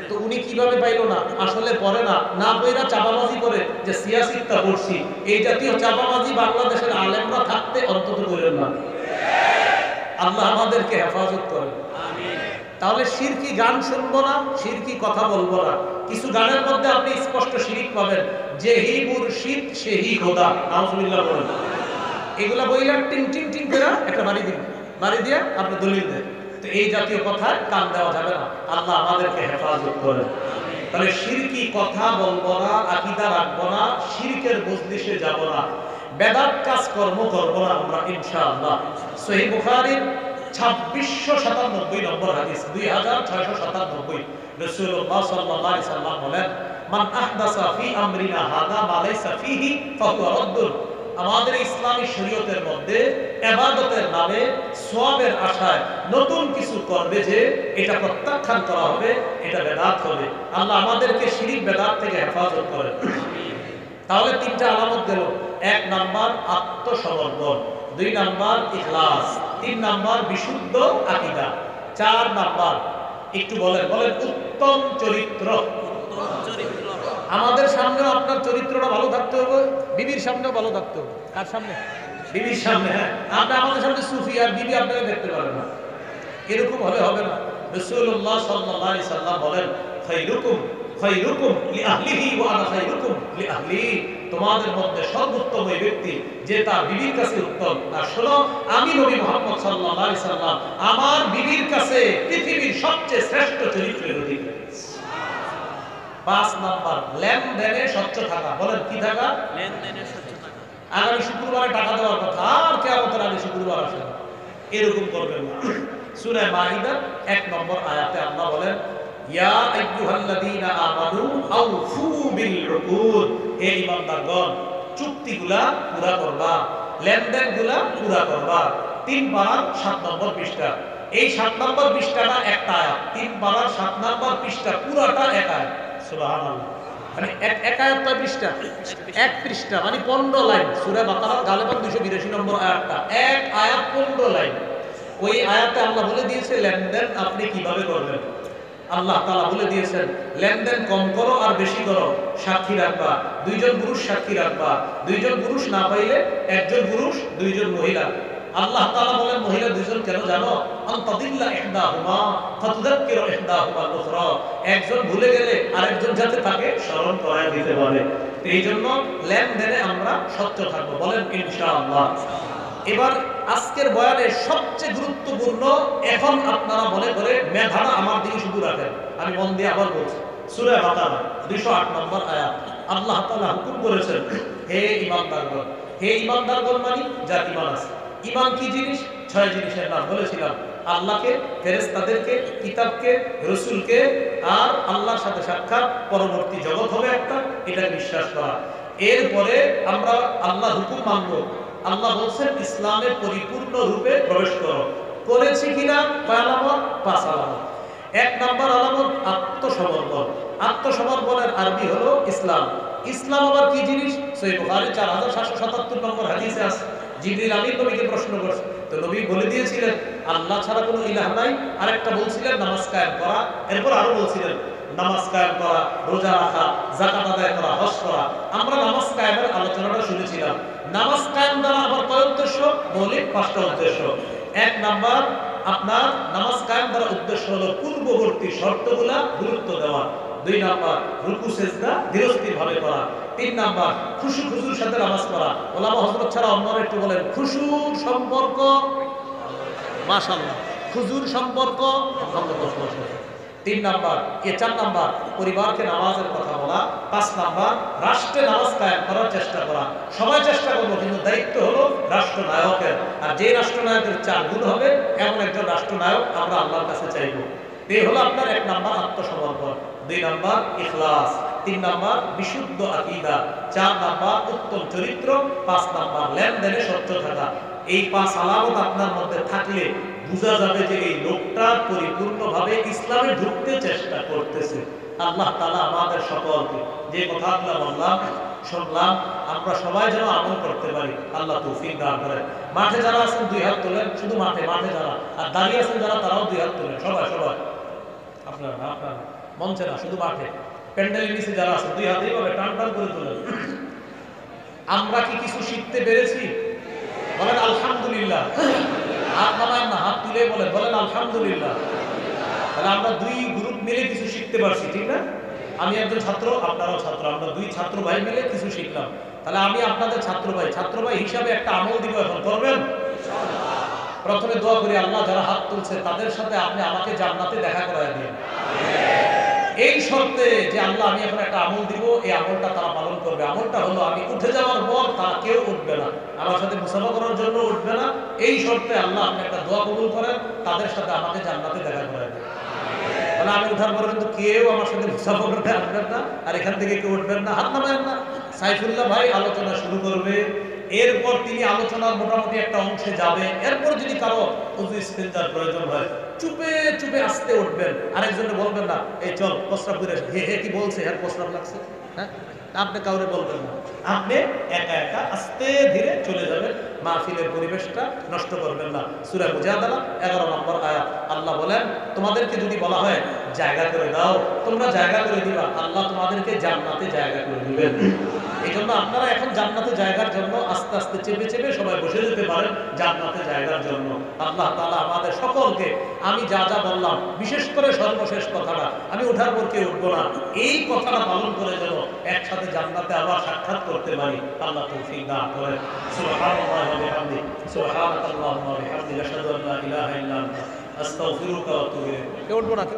তো উনি কিভাবে পাইলো না? আসলে পড়ে না, না পড়া চাপাবাজি করে যে সিয়াসিত্তা পড়ছি। এই জাতীয় চাপাবাজি বাংলাদেশের আলেমরা থাকতে অন্তত করেন না। আল্লাহ আমাদেরকে হেফাজত করেন, আমিন। তাহলে শিরকি গান শুনবো না, শিরকি কথা বলবো না। কিছু গানের মধ্যে আপনি স্পষ্ট শিরিক পাবেন, যেহি মুর্শিদ সেহি খোদা, নাউজুবিল্লাহ বলেন। এগুলা বইলা টিং টিং টিং করে একটা বাড়ি দিন, বাড়ি দিয়ে আপনি দলিল দেন। তো এই জাতীয় কথায় কান দেওয়া যাবে না। আল্লাহ আমাদেরকে হেফাজত করেন। তাহলে শিরকি কথা বলবো না, আকীদা রাখবো না, শিরকের মজলিসে যাব না, বেদাত কাজ কর্ম করব না আমরা ইনশাআল্লাহ। সহিহ বুখারীর 2697 নম্বর হাদিস, 2697, রাসূলুল্লাহ সাল্লাল্লাহু আলাইহি সাল্লাম বলেন মান আহদাসা ফি আমরিনা হাযা মা লাইসা ফিহি ফাহুয়া রাদ্দুন। আমাদের ইসলামী শরীয়তের মধ্যে ইবাদতের নামে সওয়াবের আশায় নতুন কিছু করবে যে এটা প্রত্যাখ্যান করা হবে, এটা বেদাত হবে। আল্লাহ আমাদেরকে শিরক বেদাত থেকে হেফাজত করেন। তাহলে 3টা আলামত গেল। 1 নাম্বার আত্মসমর্পণ, 2 নাম্বার ইখলাস, 3 নাম্বার বিশুদ্ধ আকীদা, 4 নাম্বার একটু বলেন উত্তম চরিত্র। আমাদের সামনেও আপনার চরিত্রটা ভালো থাকতে হবে, বিবির সামনেও ভালো থাকতে হবে। কার সামনে? বিবির সামনে। হ্যাঁ, আপনি আমাদের সামনে সুফি আর বিবি আপনাকে দেখতে পারেন না, এরকম হলে হবে না। রাসূলুল্লাহ সাল্লাল্লাহু আলাইহি সাল্লাম বলেন খায়রুকুম খায়রুকুম লিআহলিহি ওয়া আনা খায়রুকুম লিআহলি। তোমাদের মধ্যে সর্বোত্তম ওই ব্যক্তি যে তার বিবির কাছে উত্তম। আর শোনো, আমি নবী মুহাম্মদ সাল্লাল্লাহু আলাইহি সাল্লাম আমার বিবির কাছে পৃথিবীর সবচেয়ে শ্রেষ্ঠ চরিত্রের অধিকারী। 5 নাম্বার লেনদেনে স্বচ্ছ থাকা। বলেন কি থাকা? লেনদেনে স্বচ্ছ থাকা। আগামী শুক্রবারে টাকা দেওয়ার কথা, আর কিয়ামতের আগে শুক্রবার আসে না, এরকম করবেন না। সূরা মাইদা 1 নম্বর আয়াতে আল্লাহ বলেন ইয়া আইয়ুহাল্লাযীনা আমানু আউফু বিল উকুদ। হে ঈমানদারগণ, চুক্তিগুলা পুরা করবা, লেনদেনগুলা পুরা করবা। 3 পারার 7 নম্বর পৃষ্ঠা। এই 7 নম্বর পৃষ্ঠাটা একটা আয়াত, 3 পারার 7 নম্বর পৃষ্ঠা পুরাটা এক আয়াত। সুবহানাল্লাহ, মানে এক আয়াত কয় পৃষ্ঠা? 1 পৃষ্ঠা, মানে 15 লাইন। সূরা বাকারার গালেবান 282 নম্বর আয়াতটা, এক আয়াত 15 লাইন। ওই আয়াতে আল্লাহ বলে দিয়েছে লেনদেন আপনি কিভাবে করবেন। আল্লাহ তাআলা বলে দিয়েছেন লেনদেন কম করো আর বেশি করো, সাক্ষী রাখবা, 2 জন পুরুষ সাক্ষী রাখবা, 2 জন পুরুষ না পাইলে 1 জন পুরুষ 2 জন মহিলা। আল্লাহ তাআলা বলেন মহিলা 2 জন কেন জানো? আনতাদিল্লা ইহদাহুমা ফাতুযাক্কিরু ইহদাহুমা আল-উখরা। একজন ভুলে গেলে আরেকজন যাতে তাকে স্মরণ করায় দিতে পারে। এইজন্য লেনদেনে আমরা স্বচ্ছ থাকবো, বলেন ইনশাআল্লাহ। এবার আজকের বয়ানের সবচেয়ে গুরুত্বপূর্ণ, এখন আপনারা মনে করে মেধাটা আমার দিকে শুধু রাখেন, আমি মন দিয়ে আবার বলছি। সূরা বাকারা 208 নম্বর আয়াত আল্লাহ তাআলা হুকুম করেছেন হে ঈমানদারগণ, হে ঈমানদারগণ মানে যার ঈমান আছে। ঈমান কি জিনিস? 6 জিনিসের নাম বলেছিলাম। আল্লাহকে, ফেরেশতাদেরকে, কিতাবকে, রাসূলকে, আর আল্লাহর সাথে সাক্ষাৎ, পরবর্তী জগৎ হবে একটা, এটা বিশ্বাস করা। এরপরে আমরা আল্লাহর হুকুম মানবো। আল্লাহ বলছেন ইসলামে পরিপূর্ণ রূপে প্রবেশ করো। করেছি কিনা? কয় আলামত? 5 আলামত। 1 নম্বর আলামত আত্মসমর্পণ। আত্মসমর্পণের আরবি হলো ইসলাম। ইসলাম আবার কি জিনিস? সহিহ বুখারী 4777 নম্বর হাদিসে আছে। জিবরিল আমিন নবীকে প্রশ্ন করছে, তো নবী বলে দিয়েছিলেন আল্লাহ ছাড়া কোনো ইলাহ নাই। আরেকটা বলছিলেন নামাজ কায়েম করা। এরপর আরো বলছিলেন নামাজ কায়েম করা, রোজা রাখা, যাকাত আদায় করা, হজ করা। আমরা নামাজ কায়েমের আলোচনাটা শুনেছিলাম। নামাজ কায়েম দ্বারা আবার কয় উদ্দেশ্য? মৌলিক 5টা উদ্দেশ্য। 1 নাম্বার, আপনার নামাজ কায়েম দ্বারা উদ্দেশ্য হলো পূর্ববর্তী শর্তগুলা গুরুত্ব দেওয়া। 2 নাম্বার, রুকু সেজদা ধীরস্থির ভাবে করা। 3 নাম্বার, খুশুর সাথে নামাজ পড়া। ওলামা হযরত ছাড়া অন্যরা একটু বলেন খুশুর সম্পর্ক, মাশাআল্লাহ, খুজুর সম্পর্ক 3 নাম্বার। 4 নাম্বার, পরিবারকে নামাজের কথা বলা। 5 নাম্বার, রাষ্ট্রে নামাজ কায়েম করার চেষ্টা করা। সবাই চেষ্টা করবো, কিন্তু দায়িত্ব হলো রাষ্ট্রনায়কের। আর যে রাষ্ট্রনায়কের 4 গুণ হবে এমন একজন রাষ্ট্রনায়ক আমরা আল্লাহর কাছে চাইবো। এই হলো আপনার 1 নাম্বার আত্মসমর্পণ। 2 নাম্বার ইখলাস। 3 নাম্বার বিশুদ্ধ আকীদা। 4 নাম্বার উত্তম চরিত্র। 5 নাম্বার লেনদেনে স্বচ্ছ থাকা। এই 5 আলামত আপনার মধ্যে থাকলে বোঝা যাবে যে এই লোকটা পরিপূর্ণভাবে ইসলামে ঢুকতে চেষ্টা করতেছে। আল্লাহ তাআলা আমাদের সকলকে যে কথাগুলো বললাম শুনলাম আমরা সবাই যেন আমল করতে পারি, আল্লাহ তৌফিক দান করেন। মাঠে যারা আছেন 2 হাত তোলেন, শুধু মাঠে যারা, আর দাঁড়িয়ে আছেন যারা তারাও 2 হাত তোলেন। সবাই আপনারা মঞ্চে না, শুধু মাঠে। প্যান্ডেলের নিচে যারা আছেন 2 হাত এইভাবে টান করে তোলেন। আমরা কি কিছু শিখতে পেরেছি? বলেন আলহামদুলিল্লাহ। হাত নামায় না, হাত তুলে বলেন আলহামদুলিল্লাহ। তাহলে আমরা 2 গ্রুপ মিলে কিছু শিখতে পারছি, ঠিক না? আমি একজন ছাত্র, আপনারাও ছাত্র, আমরা 2 ছাত্র ভাই মিলে কিছু শিখলাম। তাহলে আমি আপনাদের ছাত্র ভাই হিসাবে একটা আমল দিব, এখন করবেন? প্রথমে দোয়া করি আল্লাহ যারা হাত তুলছে তাদের সাথে আপনি আমাকে জান্নাতে দেখা করায় দিন। এই শর্তে যে আল্লাহ আমি এখন একটা আমল দিব, এই আমলটা তারা পালন করবে। আমলটা হলো আমি উঠে যাওয়ার পর তারা কেউ উঠবে না, আমার সাথে মুসাফা করার জন্য উঠবে না। এই শর্তে আল্লাহ আপনি একটা দোয়া কবুল করেন, তাদের সাথে আমাকে জান্নাতে দেখা করায় দিন। মানে আমি উঠার পরে কিন্তু কেউ আমার সাথে মুসাফা করতে আসবেন না, আর এখান থেকে কেউ উঠবেন না, হাত নামায়েন না। সাইফুল্লাহ ভাই আলোচনা শুরু করবে, এরপর তিনি আলোচনার মোটামুটি একটা অংশে যাবে। এরপর যদি কারো উযু ইস্তেনজার প্রয়োজন হয় চুপে আস্তে উঠবেন, আরেকজনে বলবেন না এই চল প্রস্রাব করে হে কি বলছে, হ্যাঁ প্রস্রাব লাগছে, হ্যাঁ আপনি কাউরে বলবেন না, আপনি একা আস্তে ধীরে চলে যাবেন। মাহফিলের পরিবেশটা নষ্ট করবেন না। সূরা মুজাদালা 11 নম্বর আয়াত। আল্লাহ বলেন তোমাদেরকে যদি বলা হয় জায়গা করে দাও, তোমরা জায়গা করে দিবা, আল্লাহ তোমাদেরকে জান্নাতে জায়গা করে দিবেন। এই জন্য আপনারা এখন জান্নাতে জায়গার জন্য আস্তে আস্তে চেপে সবাই বসে যেতে পারেন জান্নাতে জায়গার জন্য। আল্লাহ তাআলা আমাদের সকলকে, আমি যা বললাম, বিশেষ করে সর্বশেষ কথাটা, আমি ওঠার পর কেউ উঠবো না, এই কথাটা পালন করে যেন একসাথে জান্নাতে আবার সাক্ষাৎ করতে পারি। আল্লাহ তৌফিক দান করেন। সুবহানাল্লাহি ওয়া বিহামদিহি, সুবহানাকাল্লাহুম্মা ওয়া বিহামদিকা, আশহাদু আল্লা ইলাহা ইল্লা আনতা, আস্তাগফিরুকা ওয়া আতুবু ইলাইক। কেউ উঠবো না।